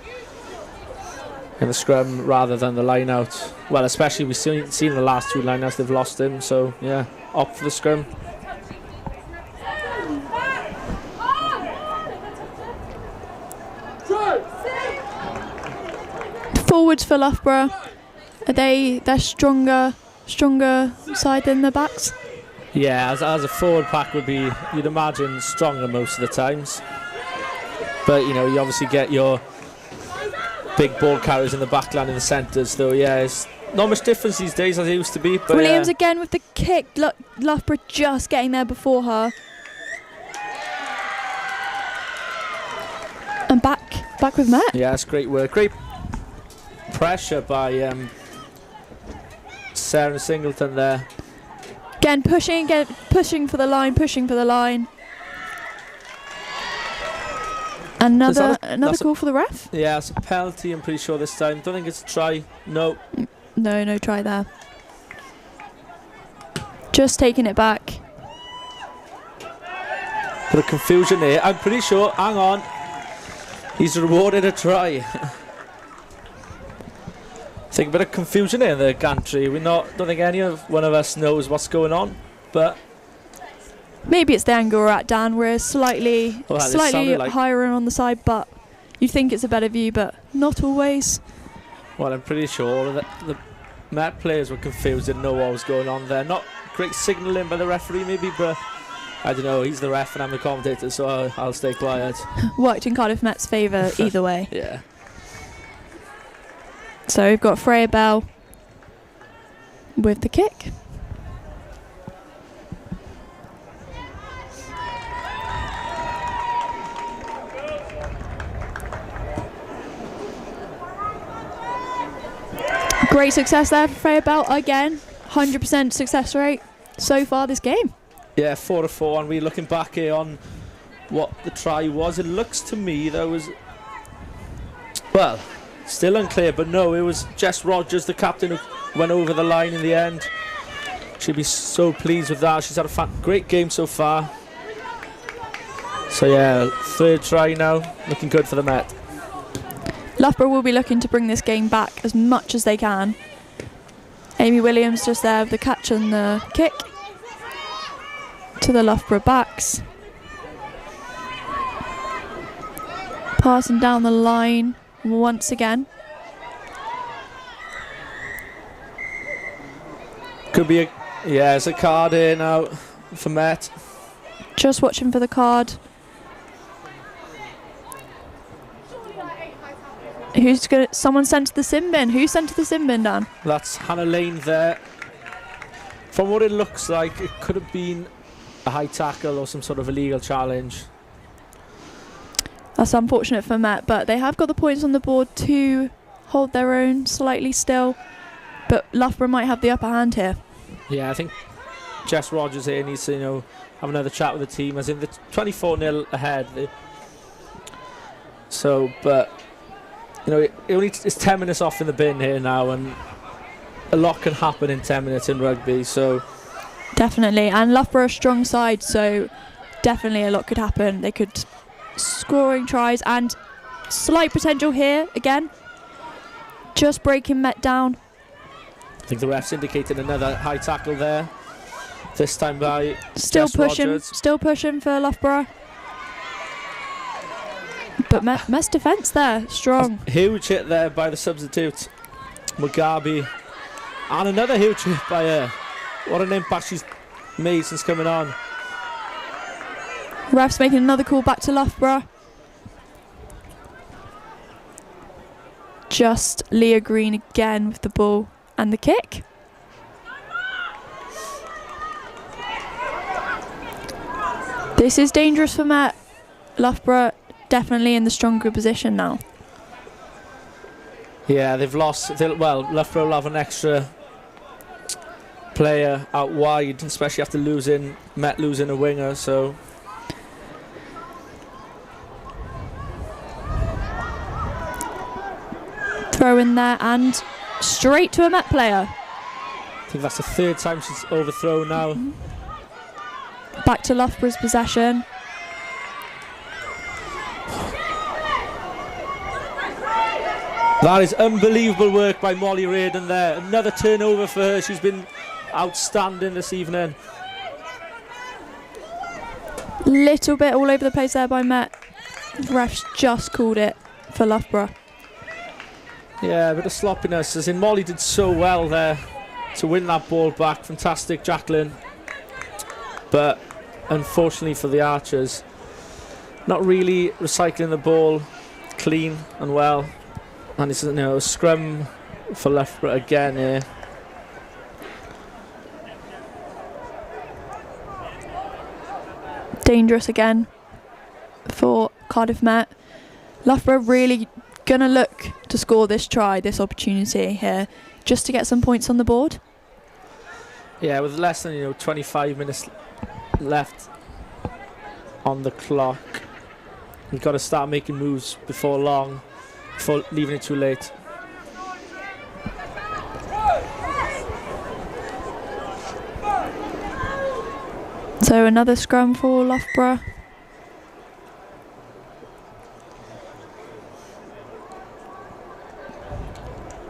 in the scrum rather than the line out. Well, especially we've seen the last two line outs, they've lost him. So, yeah, opt for the scrum. Forwards for Loughborough. Are they're stronger side than the backs? Yeah, as a forward pack would be, you'd imagine, stronger most of the times. But, you obviously get your big ball carriers in the back line in the centres, though, yeah, it's not much difference these days as it used to be. But Williams again with the kick. Loughborough just getting there before her. And back with Matt. Yeah, it's great work. Great pressure by Sarah Singleton there. Again, pushing for the line. Another call for the ref? Yeah, it's a penalty, I'm pretty sure this time. Don't think it's a try. No. No try there. Just taking it back. Bit of confusion here. I'm pretty sure, hang on, he's rewarded a try. I think a bit of confusion here in the gantry. Don't think one of us knows what's going on, but maybe it's the angle we're at, Dan. We're slightly higher on the side, but you think it's a better view, but not always. Well, I'm pretty sure that the Met players were confused, didn't know what was going on there. Not great signalling by the referee, maybe, but I don't know. He's the ref and I'm the commentator, so I'll stay quiet. Worked in Cardiff Met's favour either way. Yeah. So we've got Freya Bell with the kick. Great success there for Freya Bell again. 100% success rate so far this game. Yeah, 4-4, and we're looking back here on what the try was. It looks to me there was, well, still unclear, but no, it was Jess Rogers, the captain, who went over the line in the end. She'll be so pleased with that. She's had a great game so far. So yeah, third try now, looking good for the Met. Loughborough will be looking to bring this game back as much as they can. Amy Williams just there with the catch and the kick to the Loughborough backs. Passing down the line once again. Could be it's a card here now for Met. Just watching for the card. Someone sent to the sin bin. Who sent to the sin bin, Dan? That's Hannah Lane there. From what it looks like, it could have been a high tackle or some sort of illegal challenge. That's unfortunate for Met, but they have got the points on the board to hold their own slightly still. But Loughborough might have the upper hand here. Yeah, I think Jess Rogers here needs to, have another chat with the team, as in the 24-0 ahead. It's 10 minutes off in the bin here now, and a lot can happen in 10 minutes in rugby, so... Definitely, and Loughborough a strong side, so definitely a lot could happen. They could scoring tries, and slight potential here again. Just breaking Met down. I think the ref's indicated another high tackle there. This time by Still Jess pushing, Rogers. still pushing for Loughborough. But Met's defence there, strong. Huge hit there by the substitute, Mugabe. And another huge hit by her. What an impact she's made since coming on. Ref's making another call back to Loughborough. Just Leah Green again with the ball and the kick. This is dangerous for Met. Loughborough definitely in the stronger position now. Yeah, they've lost. Loughborough will have an extra player out wide, especially after Met losing a winger, so... Throw in there and straight to a Met player. I think that's the third time she's overthrown now. Back to Loughborough's possession. That is unbelievable work by Molly Reardon there. Another turnover for her. She's been outstanding this evening. Little bit all over the place there by Met. Refs just called it for Loughborough. Yeah, a bit of sloppiness, as in Molly did so well there to win that ball back. Fantastic, Jacqueline. But unfortunately for the Archers, not really recycling the ball clean and well. And it's a scrum for Loughborough again here. Dangerous again for Cardiff Met. Loughborough really gonna look to score this try, this opportunity here, just to get some points on the board. Yeah, with less than 25 minutes left on the clock, you've got to start making moves before long, before leaving it too late. So another scrum for Loughborough.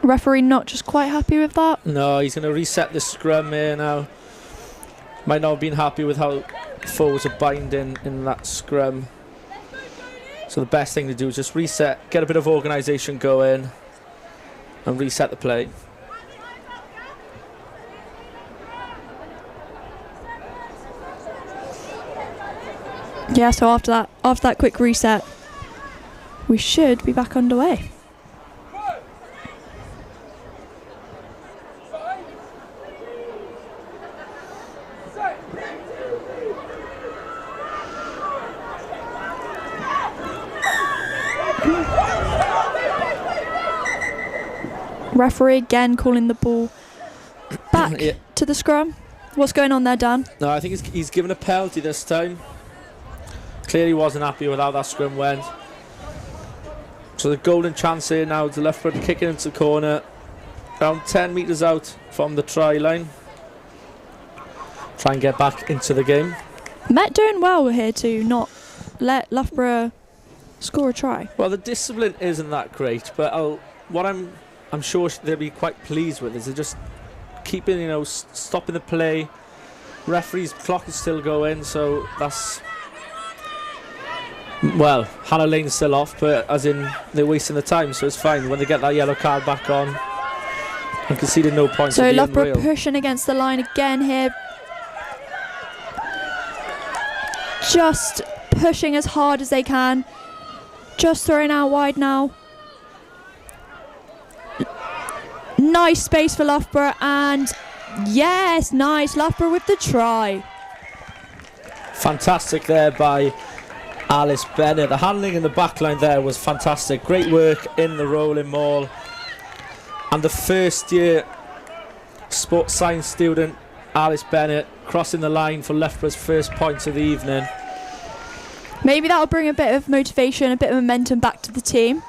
Referee not just quite happy with that. No, he's going to reset the scrum here now. Might not have been happy with how forwards are binding in that scrum. So the best thing to do is just reset, get a bit of organisation going, and reset the play. Yeah, so after that quick reset, we should be back underway. Referee again calling the ball back to the scrum. What's going on there, Dan? No, I think he's given a penalty this time. Clearly wasn't happy with how that scrum went. So the golden chance here now to Loughborough, kicking into the corner, around 10 metres out from the try line. Try and get back into the game. Met doing well here to not let Loughborough score a try. Well, the discipline isn't that great, but what I'm sure they'll be quite pleased with is they're just keeping, stopping the play. Referee's clock is still going, so that's... Well, Hannah Lane's still off, but as in they're wasting the time, so it's fine when they get that yellow card back on and conceded no points. So Loughborough pushing against the line again here. Just pushing as hard as they can. Just throwing out wide now. Nice space for Loughborough, and yes, nice. Loughborough with the try. Fantastic there by Alice Bennett. The handling in the back line there was fantastic. Great work in the rolling maul. And the first year sports science student, Alice Bennett, crossing the line for Loughborough's first points of the evening. Maybe that'll bring a bit of motivation, a bit of momentum back to the team.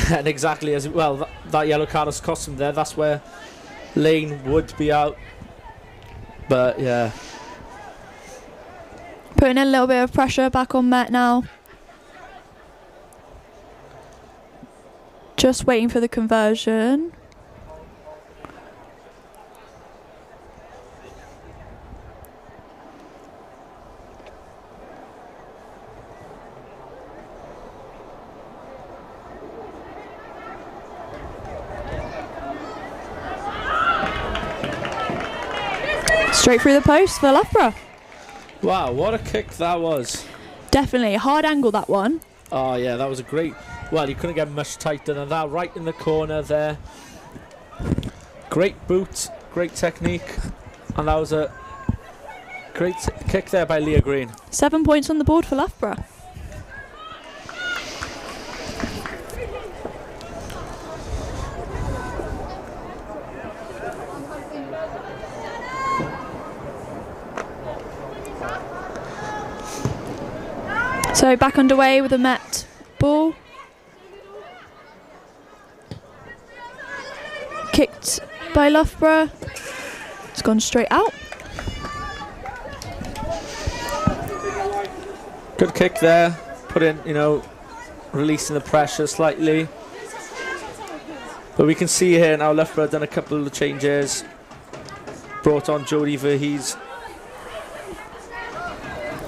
And exactly as well, that yellow card has cost him there. That's where Lane would be out. But yeah. Putting a little bit of pressure back on Met now. Just waiting for the conversion. Straight through the post for Loughborough. Wow, what a kick that was. Definitely a hard angle, that one. Oh yeah, that was a great, well, you couldn't get much tighter than that. Right in the corner there. Great boot, great technique, and that was a great kick there by Leah Green. 7 points on the board for Loughborough. So back underway with a Met ball. Kicked by Loughborough. It's gone straight out. Good kick there. Put in, releasing the pressure slightly. But we can see here now Loughborough done a couple of changes. Brought on Jodie Verhees.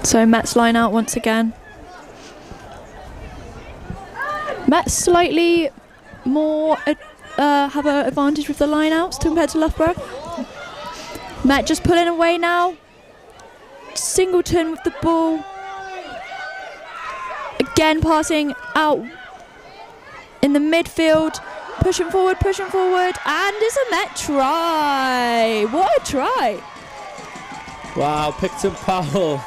So Met's line out once again. Met slightly more have an advantage with the line outs compared to Loughborough. Met just pulling away now. Singleton with the ball. Again passing out in the midfield. Pushing forward, and it's a Met try. What a try. Wow, Picton Powell.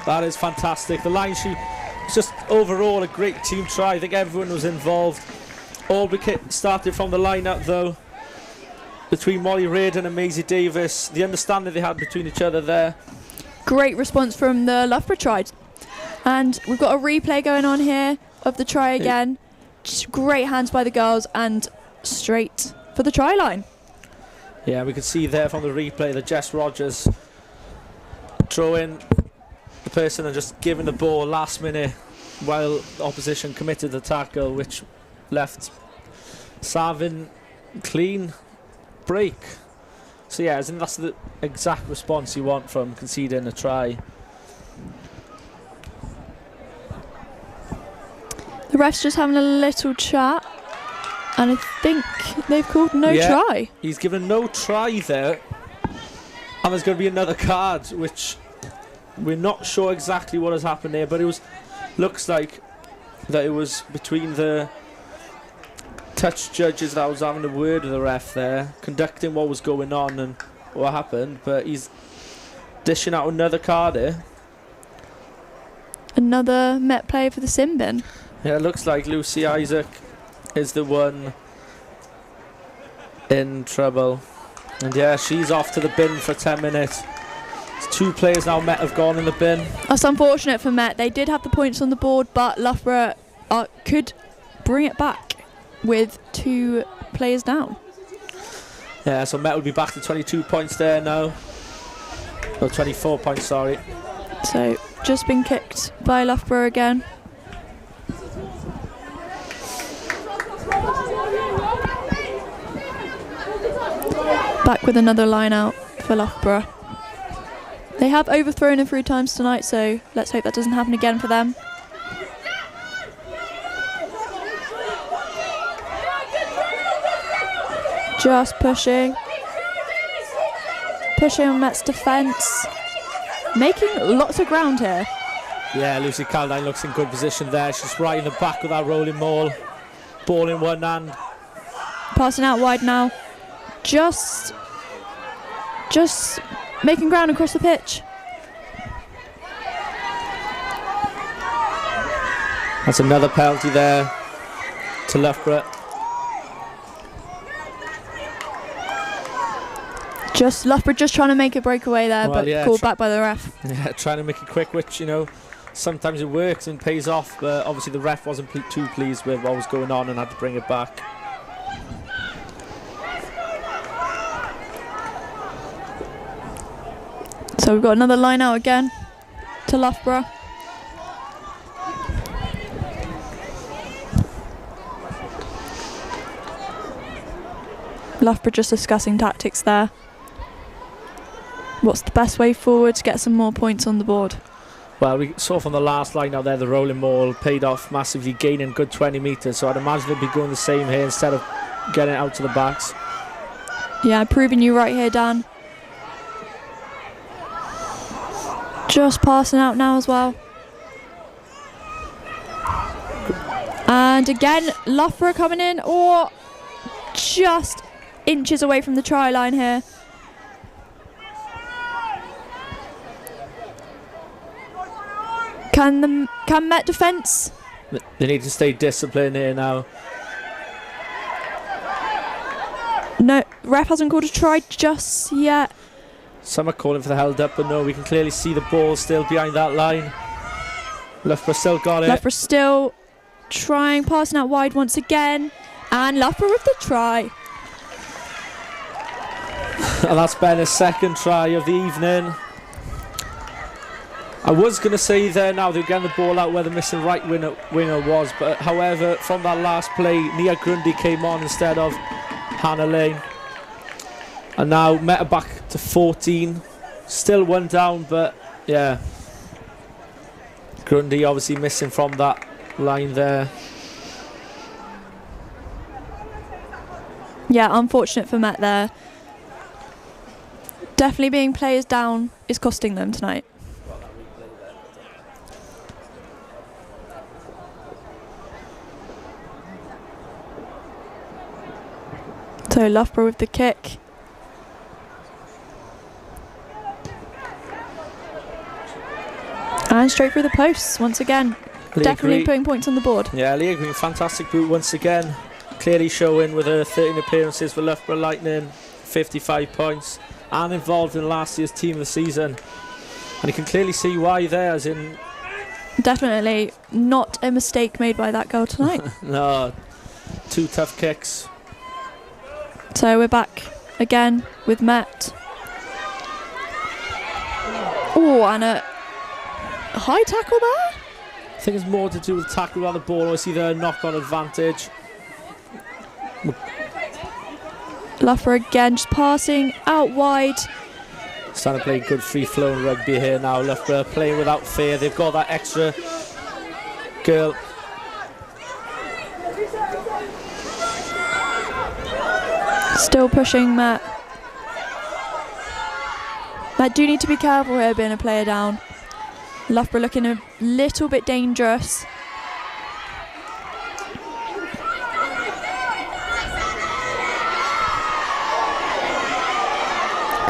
That is fantastic. The line shoot. It's just overall a great team try. I think everyone was involved. All started from the line-out though. Between Molly Reardon and Maisie Davis. The understanding they had between each other there. Great response from the Loughborough try. And we've got a replay going on here of the try again. Just great hands by the girls and straight for the try line. Yeah, we can see there from the replay that Jess Rogers throwing the person and just giving the ball last minute while the opposition committed the tackle, which left Savin clean break. So yeah, I think that's the exact response you want from conceding a try. The ref's just having a little chat, and I think they've called no try. He's given no try there, and there's going to be another card, which we're not sure exactly what has happened there, but looks like that it was between the touch judges that was having a word with the ref there, conducting what was going on and what happened, but he's dishing out another card here. Another Met player for the sin bin. Yeah, it looks like Lucy Isaac is the one in trouble. And yeah, she's off to the bin for 10 minutes. It's 2 players now Met have gone in the bin. That's unfortunate for Met. They did have the points on the board, but Loughborough could bring it back with 2 players down. Yeah, so Met will be back to 22 points there now. Or 24 points, sorry. So, just been kicked by Loughborough again. Back with another line out for Loughborough. They have overthrown a few times tonight, so let's hope that doesn't happen again for them. Just pushing on Met's defence. Making lots of ground here. Yeah, Lucy Caldine looks in good position there. She's right in the back with that rolling maul. Ball in one hand. Passing out wide now. Just making ground across the pitch. That's another penalty there to Loughborough. Loughborough just trying to make a breakaway there, Well, but yeah, called back by the ref. Yeah, trying to make it quick, which, you know, sometimes it works and pays off, but obviously the ref wasn't too pleased with what was going on and had to bring it back. So we've got another line out again to Loughborough. Loughborough just discussing tactics there. What's the best way forward to get some more points on the board? Well, we saw from the last line out there, the rolling maul paid off massively, gaining good 20 metres, so I'd imagine they'd be going the same here instead of getting it out to the backs. Yeah, proving you right here, Dan. Just passing out now as well. And again, Loughborough coming in, or just inches away from the try line here. Can Met defence? They need to stay disciplined here now. No, ref hasn't called a try just yet. Some are calling for the held up, but no, we can clearly see the ball still behind that line. Loughborough still got it. Loughborough still trying, passing out wide once again. And Loughborough with the try. And that's Ben's second try of the evening. I was going to say there now they're getting the ball out where the missing right winger was, but however, from that last play, Nia Grundy came on instead of Hannah Lane. And now Met back to 14. Still one down, but yeah. Grundy obviously missing from that line there. Yeah, unfortunate for Met there. Definitely being players down is costing them tonight. So Loughborough with the kick. And straight through the posts once again. Definitely putting points on the board. Yeah, Leah Green, fantastic boot once again. Clearly showing with her 13 appearances for Loughborough Lightning, 55 points, and involved in last year's team of the season. And you can clearly see why there, as in... Definitely not a mistake made by that girl tonight. No, 2 tough kicks. So we're back again with Met. Oh, and a high tackle there? I think it's more to do with tackle around the ball, or it's either a knock-on advantage. Loughborough again, just passing out wide. Starting to play good free-flowing rugby here now. Loughborough playing without fear. They've got that extra girl. Still pushing Met. Met do need to be careful here being a player down. Loughborough looking a little bit dangerous.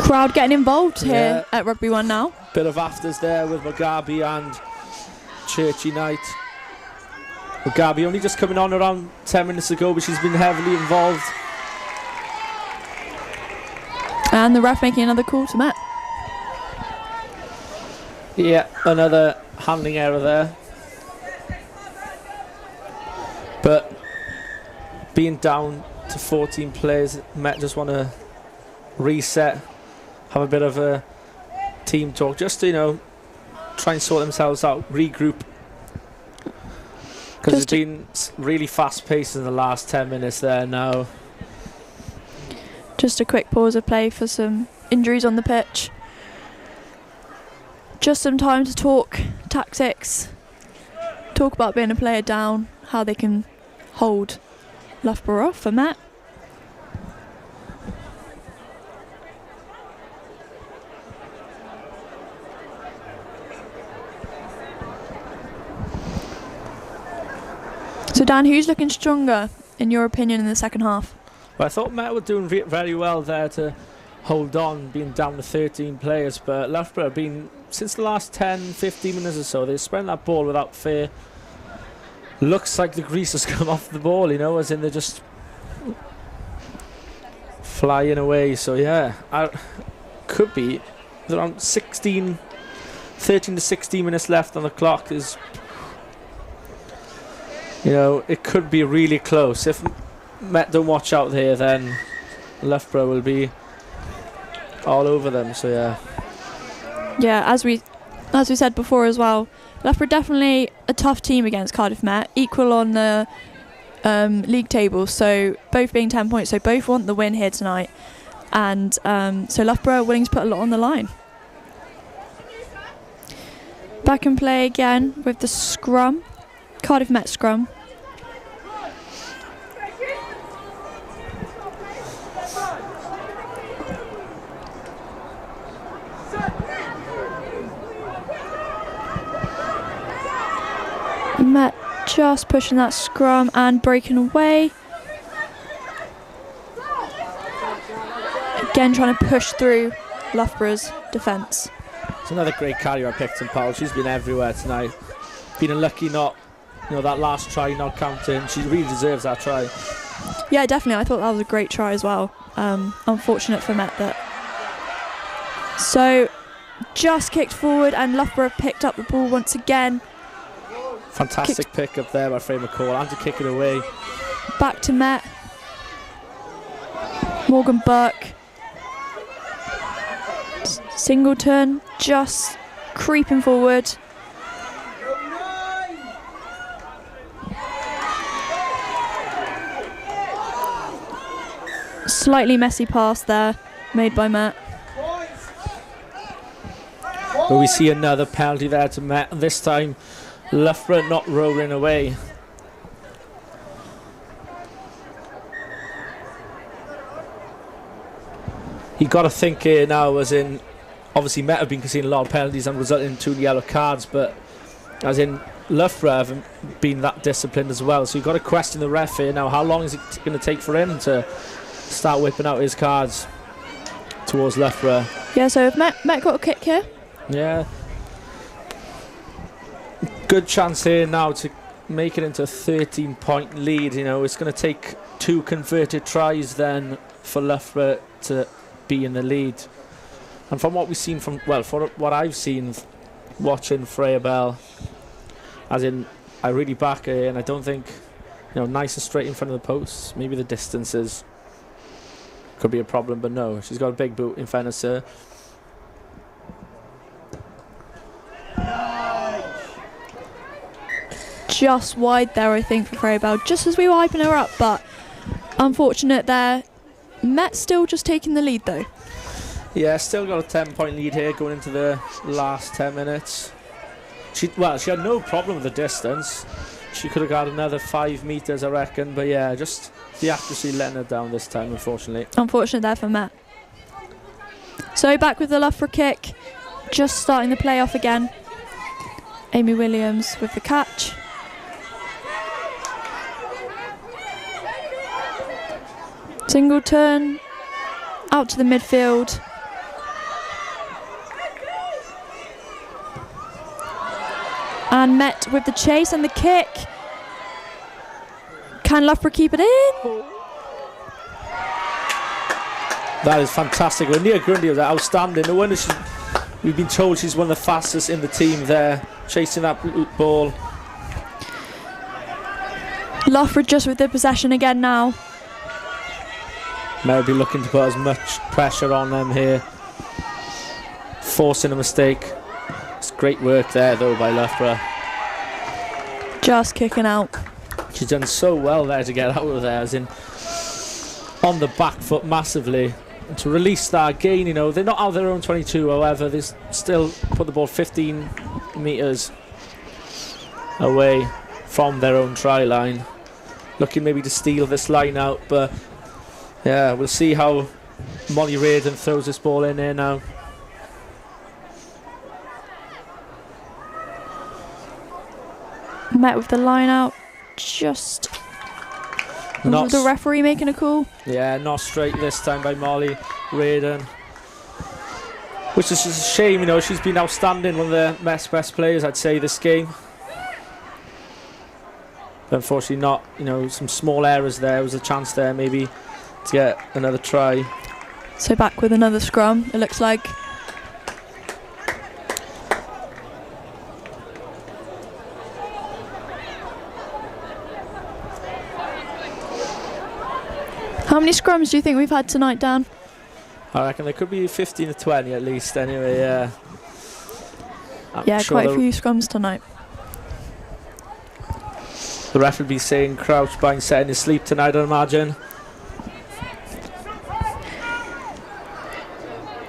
Crowd getting involved here at Rugby 1 now. Bit of afters there with Mugabe and Churchy Knight. Mugabe only just coming on around 10 minutes ago, but she's been heavily involved. And the ref making another call to Met. Yeah, another handling error there. But being down to 14 players, Met just want to reset, have a bit of a team talk, just to, you know, try and sort themselves out, regroup. Because it's been really fast paced in the last 10 minutes there now. Just a quick pause of play for some injuries on the pitch. Just some time to talk tactics, talk about being a player down, how they can hold Loughborough off for Met. So Dan, who's looking stronger in your opinion in the second half? Well, I thought Met were doing very well there to hold on, being down to 13 players, but Loughborough have been, since the last 10-15 minutes or so, they've spread that ball without fear. Looks like the grease has come off the ball, you know, as in they're just flying away. So yeah, could be around 13 to 16 minutes left on the clock. Is, you know, it could be really close. If Met don't watch out here, then Loughborough will be all over them. So yeah. Yeah, as we said before as well, Loughborough definitely a tough team against Cardiff Met, equal on the league table, so both being 10 points, so both want the win here tonight, and so Loughborough are willing to put a lot on the line. Back in play again with the scrum, Cardiff Met scrum. Met just pushing that scrum and breaking away. Again trying to push through Loughborough's defence. It's another great carrier at Picton Powell. She's been everywhere tonight. Been unlucky not, you know, that last try not counting. She really deserves that try. Yeah, definitely. I thought that was a great try as well. Unfortunate for Met that. So just kicked forward and Loughborough picked up the ball once again. Fantastic pick up there by Freya McCall, and to kick it away. Back to Met. Morgan Burke. Singleton just creeping forward. Slightly messy pass there made by Met. But we see another penalty there to Met, and this time Loughborough not rolling away. You got to think here now, as in, obviously Met have been conceding a lot of penalties and resulting in 2 yellow cards, but as in Loughborough haven't been that disciplined as well. So you've got to question the ref here now. How long is it going to take for him to start whipping out his cards towards Loughborough? Yeah, so have Met got a kick here? Yeah. Good chance here now to make it into a 13-point lead. You know, it's going to take 2 converted tries then for Loughborough to be in the lead. And from what we've seen from, well, for what I've seen watching Freya Bell, as in, I really back her, and I don't think, you know, nice and straight in front of the posts. Maybe the distances could be a problem, but no, she's got a big boot in fairness to her. Just wide there, I think, for Freya Bell, just as we were hyping her up, but unfortunate there. Met still just taking the lead though. Yeah, still got a 10-point lead here going into the last 10 minutes. She had no problem with the distance. She could have got another 5 metres, I reckon, but yeah, just the accuracy letting her down this time, unfortunately. Unfortunate there for Met. So back with the Loughborough kick, just starting the play off again. Amy Williams with the catch. Singleton out to the midfield. And Met with the chase and the kick. Can Loughborough keep it in? That is fantastic. Well, Nia Grundy was outstanding. No wonder we've been told she's one of the fastest in the team there, chasing that ball. Loughborough just with the possession again now. Maybe looking to put as much pressure on them here, forcing a mistake. It's great work there though by Loughborough. Just kicking out. She's done so well there to get out of there, as in on the back foot massively. And to release that again, you know, they're not out of their own 22, however, they still put the ball 15 metres away from their own try line. Looking maybe to steal this line out, but yeah, we'll see how Molly Reardon throws this ball in here now. Met with the line out, just Was the referee making a call? Yeah, not straight this time by Molly Raiden. Which is just a shame, you know, she's been outstanding, one of the Met's best players, I'd say, this game. But unfortunately not, you know, some small errors there. There was a chance there maybe to get another try. So back with another scrum, it looks like. How many scrums do you think we've had tonight, Dan? I reckon there could be 15 to 20 at least anyway, yeah. Yeah, sure quite a few scrums tonight. The ref will be saying Crouch by setting his sleep tonight, I imagine.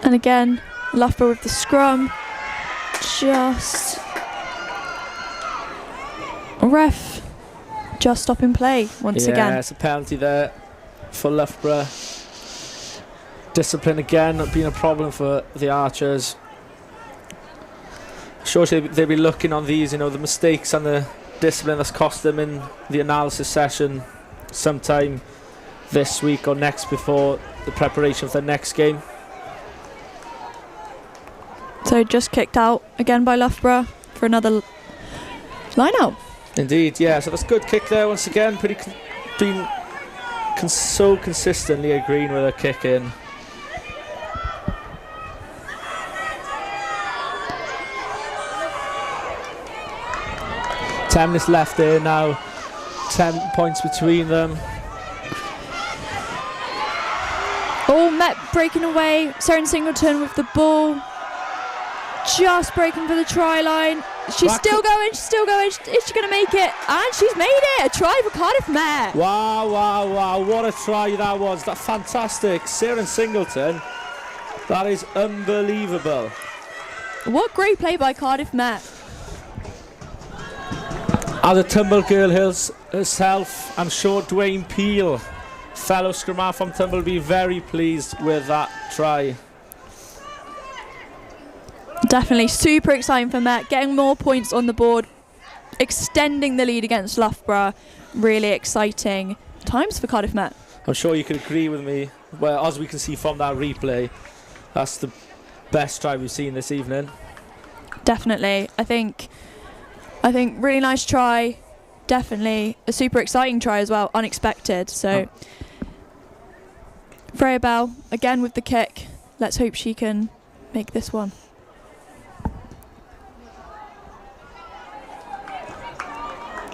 And again, Loughborough with the scrum. Just... Ref just stopping play once again. Yeah, it's a penalty there for Loughborough. Discipline again not being a problem for the Archers. Sure, they'll be looking on these, you know, the mistakes and the discipline that's cost them in the analysis session sometime this week or next before the preparation for the next game. So just kicked out again by Loughborough for another line out. Indeed, yeah. So that's a good kick there once again. So consistently agreeing with a kick in. Ten minutes left there now. 10 points between them. Oh, Met breaking away. Saren Singleton with the ball. Just breaking for the try line. She's still going. Is she going to make it? And she's made it. A try for Cardiff Met. Wow, wow, wow. What a try that was. That's fantastic. Saren Singleton. That is unbelievable. What great play by Cardiff Met. As a Tumble girl herself, I'm sure Dwayne Peel, fellow scrum half from Tumble, will be very pleased with that try. Definitely super exciting for Met, getting more points on the board, extending the lead against Loughborough. Really exciting times for Cardiff Met. I'm sure you could agree with me. Well, as we can see from that replay, that's the best try we've seen this evening. Definitely. I think really nice try. Definitely a super exciting try as well, unexpected. So Freya Bell again with the kick. Let's hope she can make this one.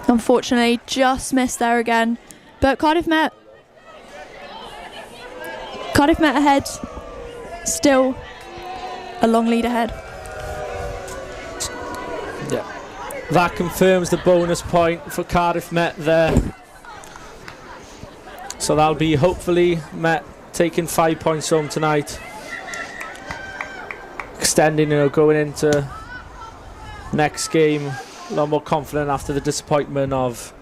Unfortunately, just missed there again. But Cardiff Met ahead. Still a long lead ahead. Yeah. That confirms the bonus point for Cardiff Met there. So that'll be hopefully Met taking 5 points home tonight. Extending, going into next game a lot more confident after the disappointment of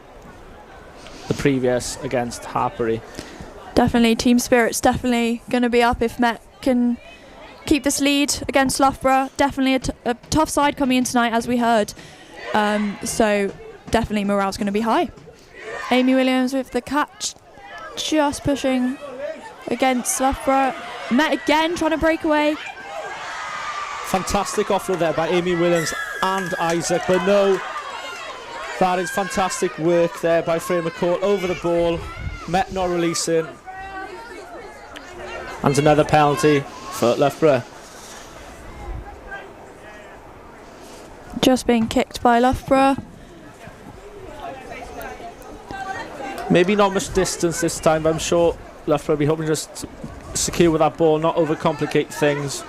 the previous against Harperley. Definitely, team spirit's definitely going to be up if Met can keep this lead against Loughborough. Definitely a tough side coming in tonight, as we heard. So definitely morale's going to be high. Amy Williams with the catch, just pushing against Loughborough. Met again trying to break away. Fantastic offload there by Amy Williams and Isaac, but no, that is fantastic work there by Freya McCourt over the ball. Met not releasing. And another penalty for Loughborough. Just being kicked by Loughborough. Maybe not much distance this time, but I'm sure Loughborough will be hoping to just secure with that ball, not overcomplicate things,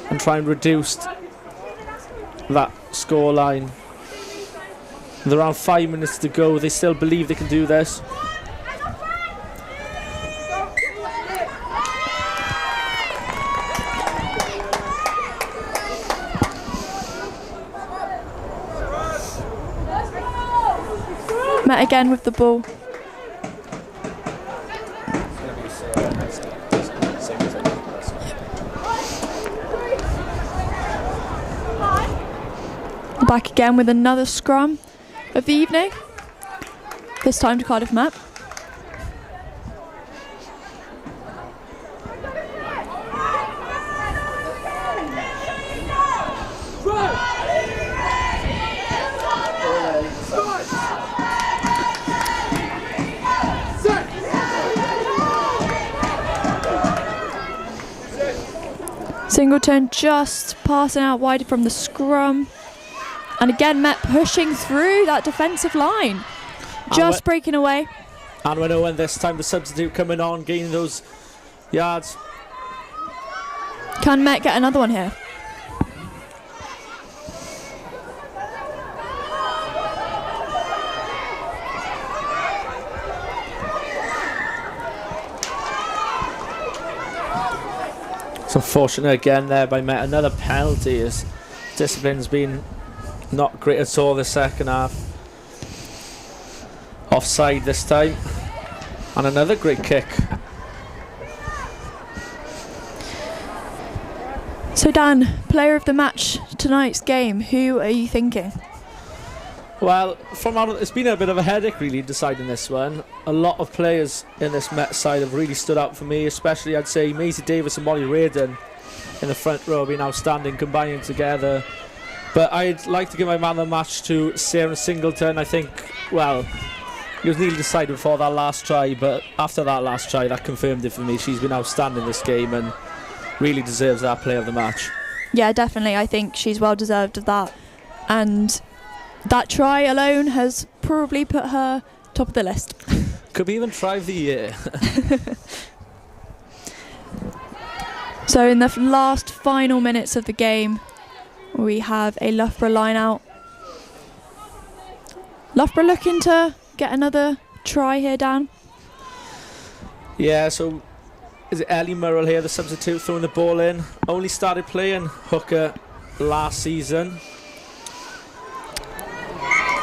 and try and reduce that score line. With around 5 minutes to go, they still believe they can do this. Met again with the ball. Back again with another scrum of the evening. This time to Cardiff Met. Singleton just passing out wide from the scrum. And again, Met pushing through that defensive line. Just breaking away. And when Owen this time, the substitute coming on, gaining those yards. Can Met get another one here? It's unfortunate again there by Met. Another penalty as discipline's been not great at all the second half. Offside this time. And another great kick. So Dan, player of the match tonight's game, who are you thinking? Well, it's been a bit of a headache really deciding this one. A lot of players in this Met side have really stood out for me, especially I'd say Maisie Davis and Molly Reardon in the front row have been outstanding, combining together. But I'd like to give my man of the match to Sarah Singleton. I think, well, it was nearly decided before that last try, but after that last try, that confirmed it for me. She's been outstanding this game and really deserves that player of the match. Yeah, definitely. I think she's well deserved of that. And that try alone has probably put her top of the list. Could be even try of the year. So in the last final minutes of the game, we have a Loughborough line out. Loughborough looking to get another try here, Dan. Yeah, so is it Ellie Murrell here, the substitute, throwing the ball in? Only started playing hooker last season.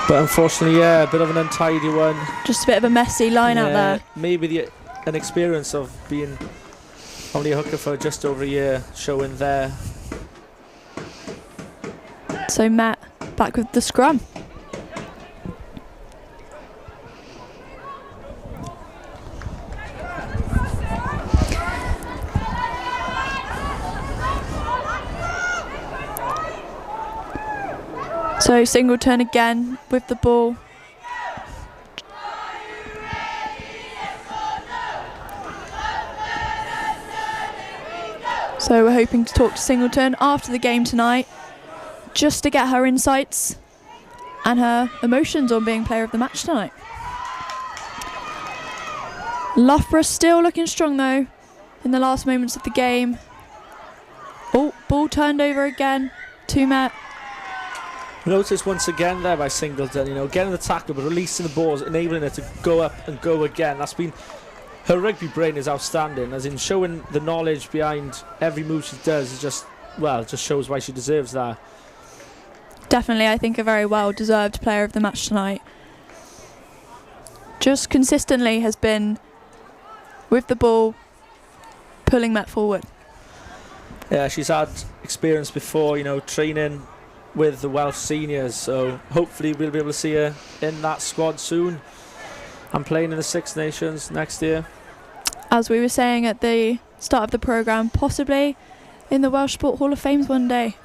But unfortunately, yeah, a bit of an untidy one. Just a bit of a messy line out there. Maybe an experience of being only a hooker for just over a year showing there. So Matt back with the scrum. So Singleton again with the ball. So we're hoping to talk to Singleton after the game tonight, just to get her insights and her emotions on being player of the match tonight. Loughborough still looking strong though in the last moments of the game. Oh, ball turned over again to Matt. Notice once again there by Singleton, getting the tackle but releasing the balls, enabling her to go up and go again. That's been, her rugby brain is outstanding, as in showing the knowledge behind every move she does is just shows why she deserves that. Definitely, I think a very well deserved player of the match tonight. Just consistently has been with the ball, pulling Met forward. Yeah, she's had experience before, training with the Welsh seniors, so hopefully we'll be able to see her in that squad soon and playing in the Six Nations next year. As we were saying at the start of the programme, possibly in the Welsh Sport Hall of Fame one day.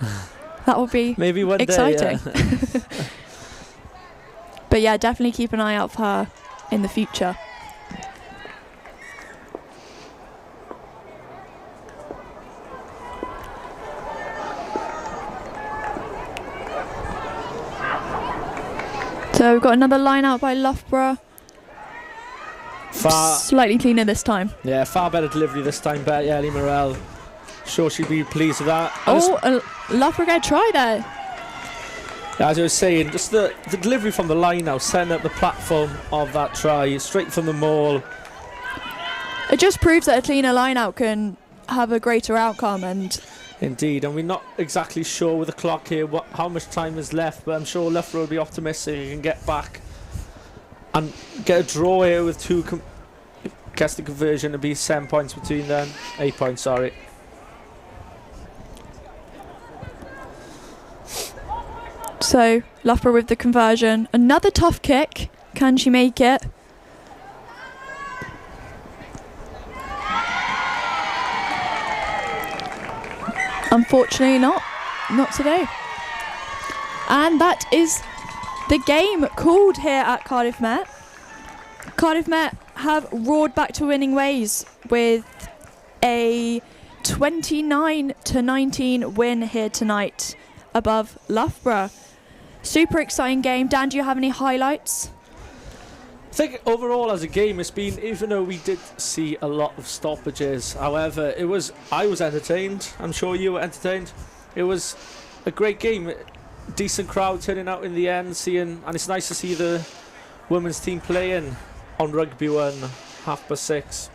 That would be maybe one exciting. Day, yeah. But yeah, definitely keep an eye out for her in the future. So we've got another line out by Loughborough. Slightly cleaner this time. Yeah, far better delivery this time. But yeah, Ellie Morell, sure she'd be pleased with that. Loughborough get a try there. As I was saying, just the delivery from the line now, setting up the platform of that try, straight from the maul. It just proves that a cleaner line out can have a greater outcome. And indeed, and we're not exactly sure with the clock here how much time is left, but I'm sure Loughborough will be optimistic he can get back and get a draw here with gets the conversion to be 7 points between them. 8 points, sorry. So Loughborough with the conversion. Another tough kick. Can she make it? Unfortunately not today. And that is the game called here at Cardiff Met. Cardiff Met have roared back to winning ways with a 29-19 win here tonight above Loughborough. Super exciting game. Dan, do you have any highlights? I think overall as a game it's been, even though we did see a lot of stoppages, however, I was entertained. I'm sure you were entertained. It was a great game. Decent crowd turning out in the end, and it's nice to see the women's team playing on Rugby 1, 6:30.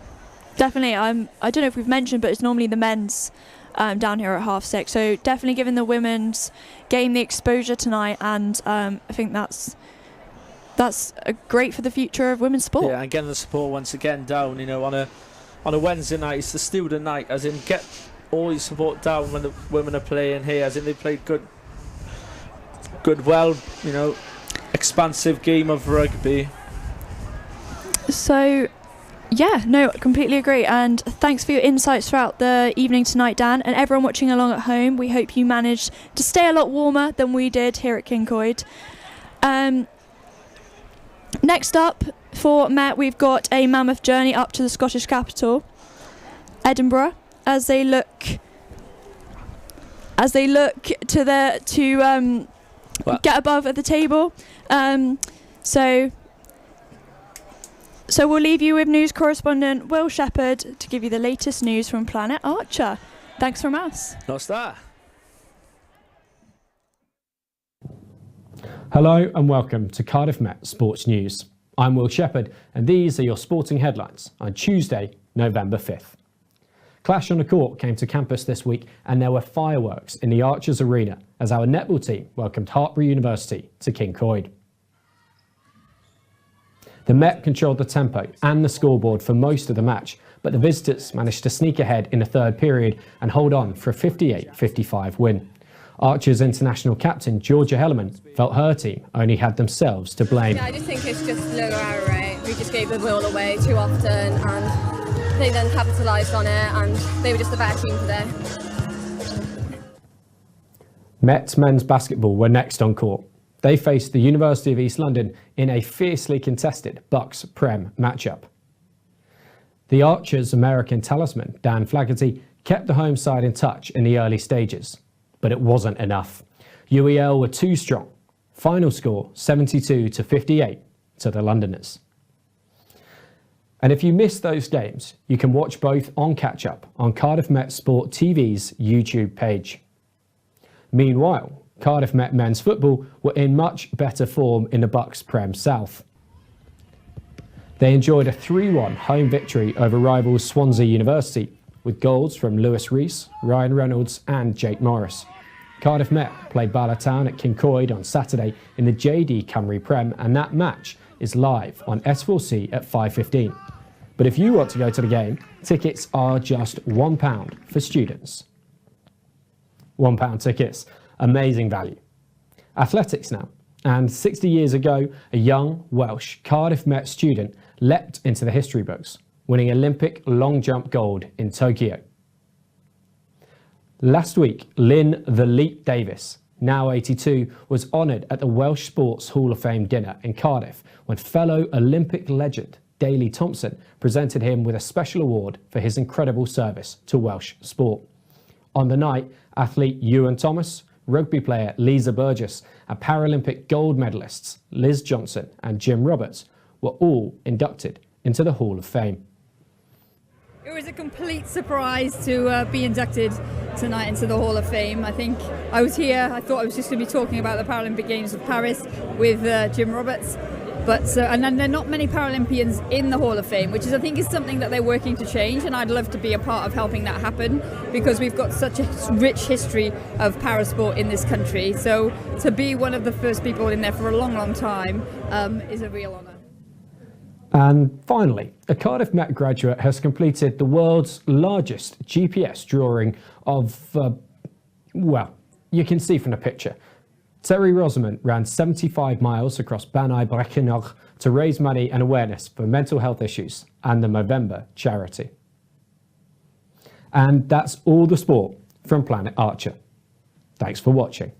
Definitely. I don't know if we've mentioned, but it's normally the men's down here at 6:30. So definitely giving the women's game the exposure tonight, and I think that's great for the future of women's sport. Yeah, and getting the support once again down, on a Wednesday night. It's the student night, as in get all your support down when the women are playing here, as in they played good, well, expansive game of rugby. So, yeah, no, completely agree. And thanks for your insights throughout the evening tonight, Dan. And everyone watching along at home, we hope you managed to stay a lot warmer than we did here at Kincoid. Next up for Met, we've got a mammoth journey up to the Scottish capital, Edinburgh, as they look to get above at the table. So we'll leave you with news correspondent Will Shepherd to give you the latest news from Planet Archer. Thanks from us. What's that? Hello and welcome to Cardiff Met Sports News. I'm Will Shepherd and these are your sporting headlines on Tuesday, November 5th. Clash on the Court came to campus this week and there were fireworks in the Archers Arena as our netball team welcomed Hartpury University to Kincoid. The Met controlled the tempo and the scoreboard for most of the match, but the visitors managed to sneak ahead in the third period and hold on for a 58-55 win. Archers international captain Georgia Hellerman felt her team only had themselves to blame. Yeah, I just think it's just low error rate. We just gave the ball away too often and they then capitalised on it and they were just a better team today. Met men's basketball were next on court. They faced the University of East London in a fiercely contested BUCS Prem matchup. The Archers' American talisman, Dan Flaherty, kept the home side in touch in the early stages, but it wasn't enough. UEL were too strong. Final score 72-58 to the Londoners. And if you missed those games, you can watch both on catch-up on Cardiff Met Sport TV's YouTube page. Meanwhile, Cardiff Met men's football were in much better form in the BUCS Prem South. They enjoyed a 3-1 home victory over rivals Swansea University, with goals from Lewis Rees, Ryan Reynolds and Jake Morris. Cardiff Met played Bala Town at Kincoid on Saturday in the JD Cymru Prem, and that match is live on S4C at 5:15. But if you want to go to the game, tickets are just £1 for students. £1 tickets. Amazing value. Athletics now. And 60 years ago, a young Welsh Cardiff Met student leapt into the history books, winning Olympic long jump gold in Tokyo. Last week, Lynn "The Leap" Davis, now 82, was honoured at the Welsh Sports Hall of Fame dinner in Cardiff when fellow Olympic legend Daley Thompson presented him with a special award for his incredible service to Welsh sport. On the night, athlete Ewan Thomas, rugby player Lisa Burgess and Paralympic gold medalists Liz Johnson and Jim Roberts were all inducted into the Hall of Fame. It was a complete surprise to be inducted tonight into the Hall of Fame. I think I was here, I thought I was just going to be talking about the Paralympic Games of Paris with Jim Roberts. But and then there are not many Paralympians in the Hall of Fame, which I think is something that they're working to change, and I'd love to be a part of helping that happen because we've got such a rich history of parasport in this country. So to be one of the first people in there for a long, long time is a real honour. And finally, a Cardiff Met graduate has completed the world's largest GPS drawing of, well, you can see from the picture. Terry Rosamond ran 75 miles across Banai Brechinnog to raise money and awareness for mental health issues and the Movember charity. And that's all the sport from Planet Archer. Thanks for watching.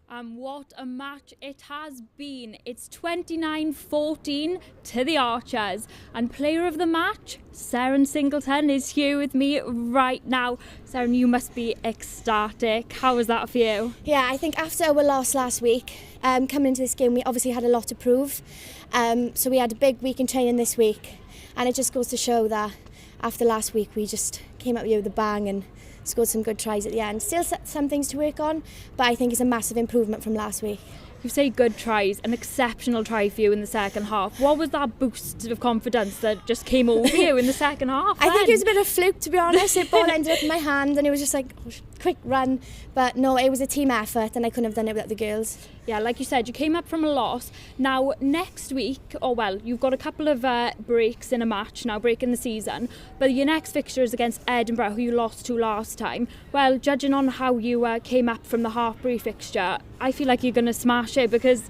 And what a match it has been. It's 29-14 to the Archers. And player of the match, Seren Singleton, is here with me right now. Seren, you must be ecstatic. How was that for you? Yeah, I think after our loss last week, coming into this game, we obviously had a lot to prove. So we had a big week in training this week. And it just goes to show that after last week, we just came up here with a bang and scored some good tries at the end. Still some things to work on, but I think it's a massive improvement from last week. You say good tries, an exceptional try for you in the second half. What was that boost of confidence that just came over you in the second half? I think it was a bit of a fluke, to be honest. The ball ended up in my hand and it was just like, quick run. But no, it was a team effort and I couldn't have done it without the girls. Yeah, like you said, you came up from a loss. Now, next week, you've got a couple of breaks in a match now, breaking the season. But your next fixture is against Edinburgh, who you lost to last time. Well, judging on how you came up from the half-break fixture, I feel like you're going to smash it because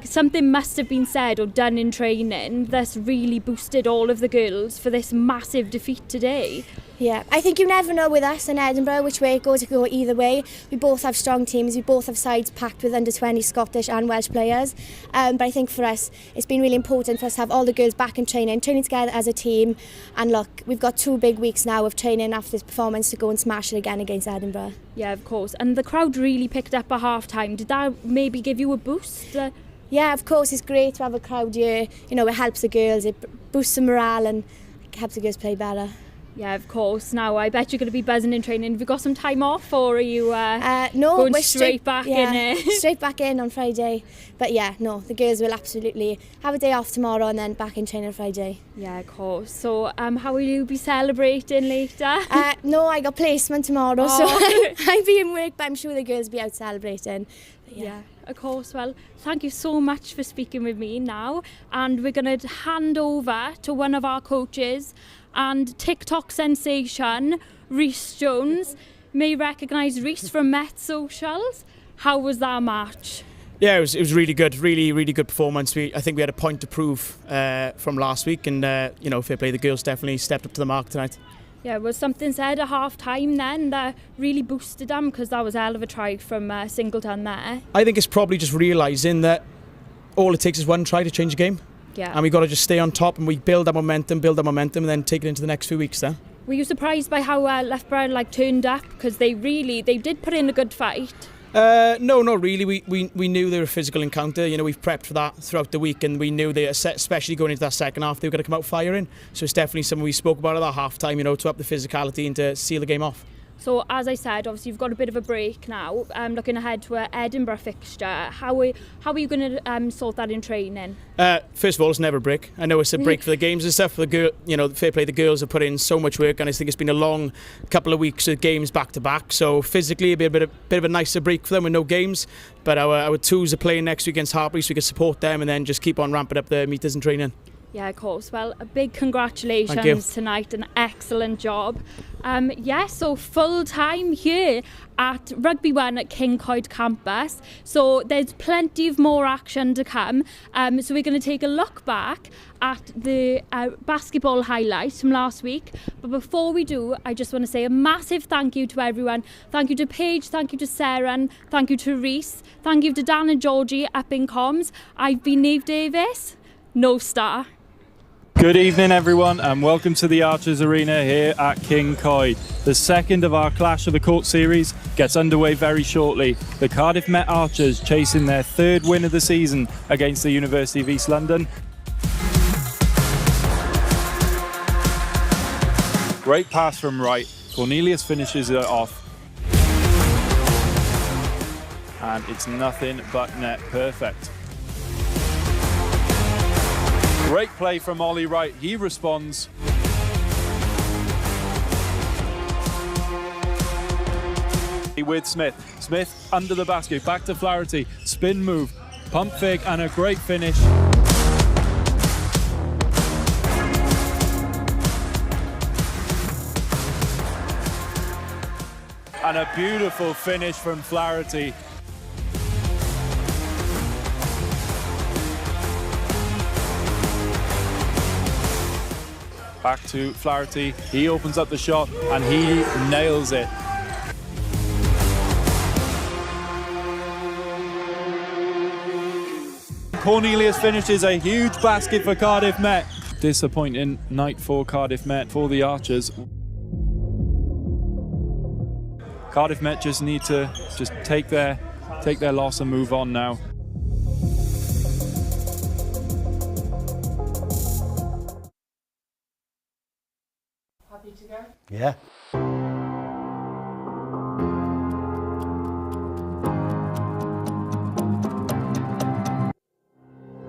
something must have been said or done in training that's really boosted all of the girls for this massive defeat today. Yeah, I think you never know with us in Edinburgh which way it goes. It could go either way. We both have strong teams. We both have sides packed with under-20 Scottish and Welsh players. But I think for us, it's been really important for us to have all the girls back in training together as a team. And look, we've got 2 big weeks now of training after this performance to go and smash it again against Edinburgh. Yeah, of course. And the crowd really picked up at half-time. Did that maybe give you a boost? Yeah, of course, it's great to have a crowd here. You know, it helps the girls, it boosts the morale and it helps the girls play better. Yeah, of course. Now, I bet you're going to be buzzing in training. Have you got some time off or are you no, going we're straight back in? Straight back in on Friday. But yeah, no, the girls will absolutely have a day off tomorrow and then back in training on Friday. Yeah, of course. So how will you be celebrating later? No, I got placement tomorrow, so I'll be in work, but I'm sure the girls will be out celebrating. Yeah, of course. Well, thank you so much for speaking with me now. And we're going to hand over to one of our coaches and TikTok sensation, Rhys Jones. May recognise Rhys from Met Socials. How was that match? Yeah, it was really good, really good performance. I think we had a point to prove from last week and, fair play, the girls definitely stepped up to the mark tonight. Yeah, was something said at half-time then that really boosted them because that was a hell of a try from Singleton there? I think it's probably just realising that all it takes is one try to change a game. Yeah. And we've got to just stay on top and we build that momentum and then take it into the next few weeks then. Were you surprised by how Loughborough turned up? Because they did put in a good fight. No, not really. We knew they were a physical encounter. You know, we've prepped for that throughout the week and we knew they, especially going into that second half, they were going to come out firing. So it's definitely something we spoke about at that half time, to up the physicality and to seal the game off. So as I said, obviously you've got a bit of a break now. Looking ahead to an Edinburgh fixture, how are you going to sort that in training? First of all, it's never a break. I know it's a break for the games and stuff. For the fair play, the girls have put in so much work, and I think it's been a long couple of weeks of games back to back. So physically, it'll be a bit of a nicer break for them with no games. But our twos are playing next week against Hartbury, so we can support them and then just keep on ramping up the meters in training. Yeah, of course. Well, a big congratulations tonight. An excellent job. So full time here at Rugby 1 at King Coed campus. So there's plenty of more action to come. So we're going to take a look back at the basketball highlights from last week. But before we do, I just want to say a massive thank you to everyone. Thank you to Paige, thank you to Seren, thank you to Rhys, thank you to Dan and Georgie up in comms. I've been Neve Davis, no star. Good evening everyone and welcome to the Archers Arena here at King Coed. The second of our Clash of the Court series gets underway very shortly. The Cardiff Met Archers chasing their 3rd win of the season against the University of East London. Great pass from Wright. Cornelius finishes it off. And it's nothing but net perfect. Great play from Ollie Wright. He responds. With Smith. Smith under the basket. Back to Flaherty. Spin move. Pump fake and a great finish. And a beautiful finish from Flaherty. Back to Flaherty, he opens up the shot and he nails it. Cornelius finishes a huge basket for Cardiff Met. Disappointing night for Cardiff Met for the Archers. Cardiff Met just need to take their loss and move on now. Happy to go? Yeah.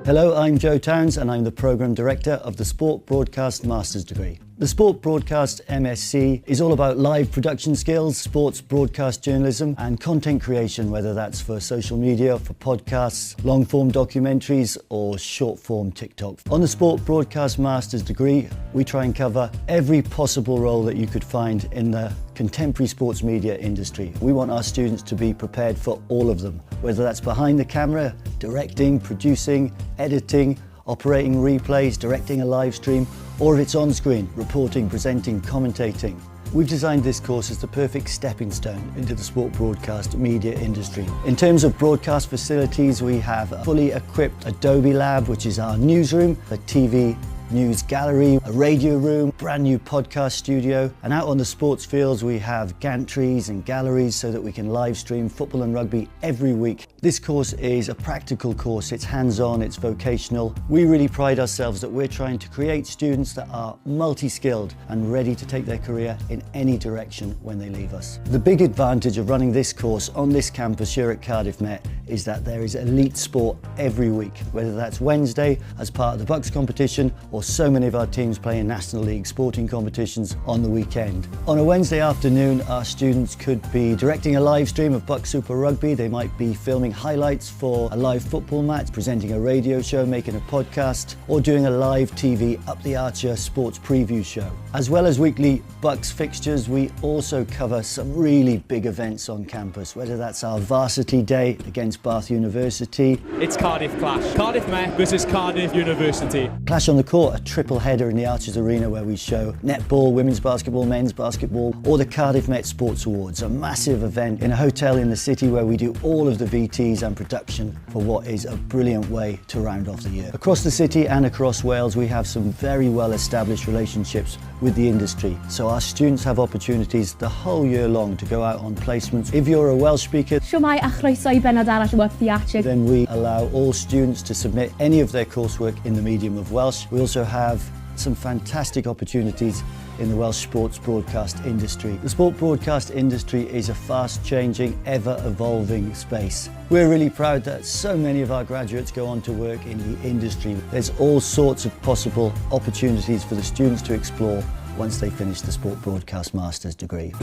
Hello, I'm Joe Towns and I'm the Programme Director of the Sport Broadcast Master's degree. The Sport Broadcast MSc is all about live production skills, sports broadcast journalism and content creation, whether that's for social media, for podcasts, long-form documentaries or short-form TikTok. On the Sport Broadcast Master's degree, we try and cover every possible role that you could find in the contemporary sports media industry. We want our students to be prepared for all of them, whether that's behind the camera, directing, producing, editing, operating replays, directing a live stream, or if it's on screen, reporting, presenting, commentating. We've designed this course as the perfect stepping stone into the sport broadcast media industry. In terms of broadcast facilities, we have a fully equipped Adobe Lab, which is our newsroom, a TV news gallery, a radio room, brand new podcast studio, and out on the sports fields we have gantries and galleries so that we can live stream football and rugby every week. This course is a practical course, it's hands-on, it's vocational. We really pride ourselves that we're trying to create students that are multi-skilled and ready to take their career in any direction when they leave us. The big advantage of running this course on this campus here at Cardiff Met is that there is elite sport every week, whether that's Wednesday as part of the BUCS competition or so many of our teams play in National League sporting competitions on the weekend. On a Wednesday afternoon, our students could be directing a live stream of BUCS Super Rugby, they might be filming highlights for a live football match, presenting a radio show, making a podcast, or doing a live TV Up the Archer sports preview show. As well as weekly BUCS fixtures, we also cover some really big events on campus, whether that's our varsity day against Bath University. It's Cardiff Clash. Cardiff Met versus Cardiff University. Clash on the court, a triple header in the Archers Arena where we show netball, women's basketball, men's basketball, or the Cardiff Met Sports Awards, a massive event in a hotel in the city where we do all of the VTs and production for what is a brilliant way to round off the year. Across the city and across Wales, we have some very well established relationships with the industry, so our students have opportunities the whole year long to go out on placements. If you're a Welsh speaker, Shwmae a chroeso I bennod arall o Wrth the Archer. Then we allow all students to submit any of their coursework in the medium of Welsh. We also have some fantastic opportunities in the Welsh sports broadcast industry. The sport broadcast industry is a fast-changing, ever-evolving space. We're really proud that so many of our graduates go on to work in the industry. There's all sorts of possible opportunities for the students to explore once they finish the Sport Broadcast Master's degree.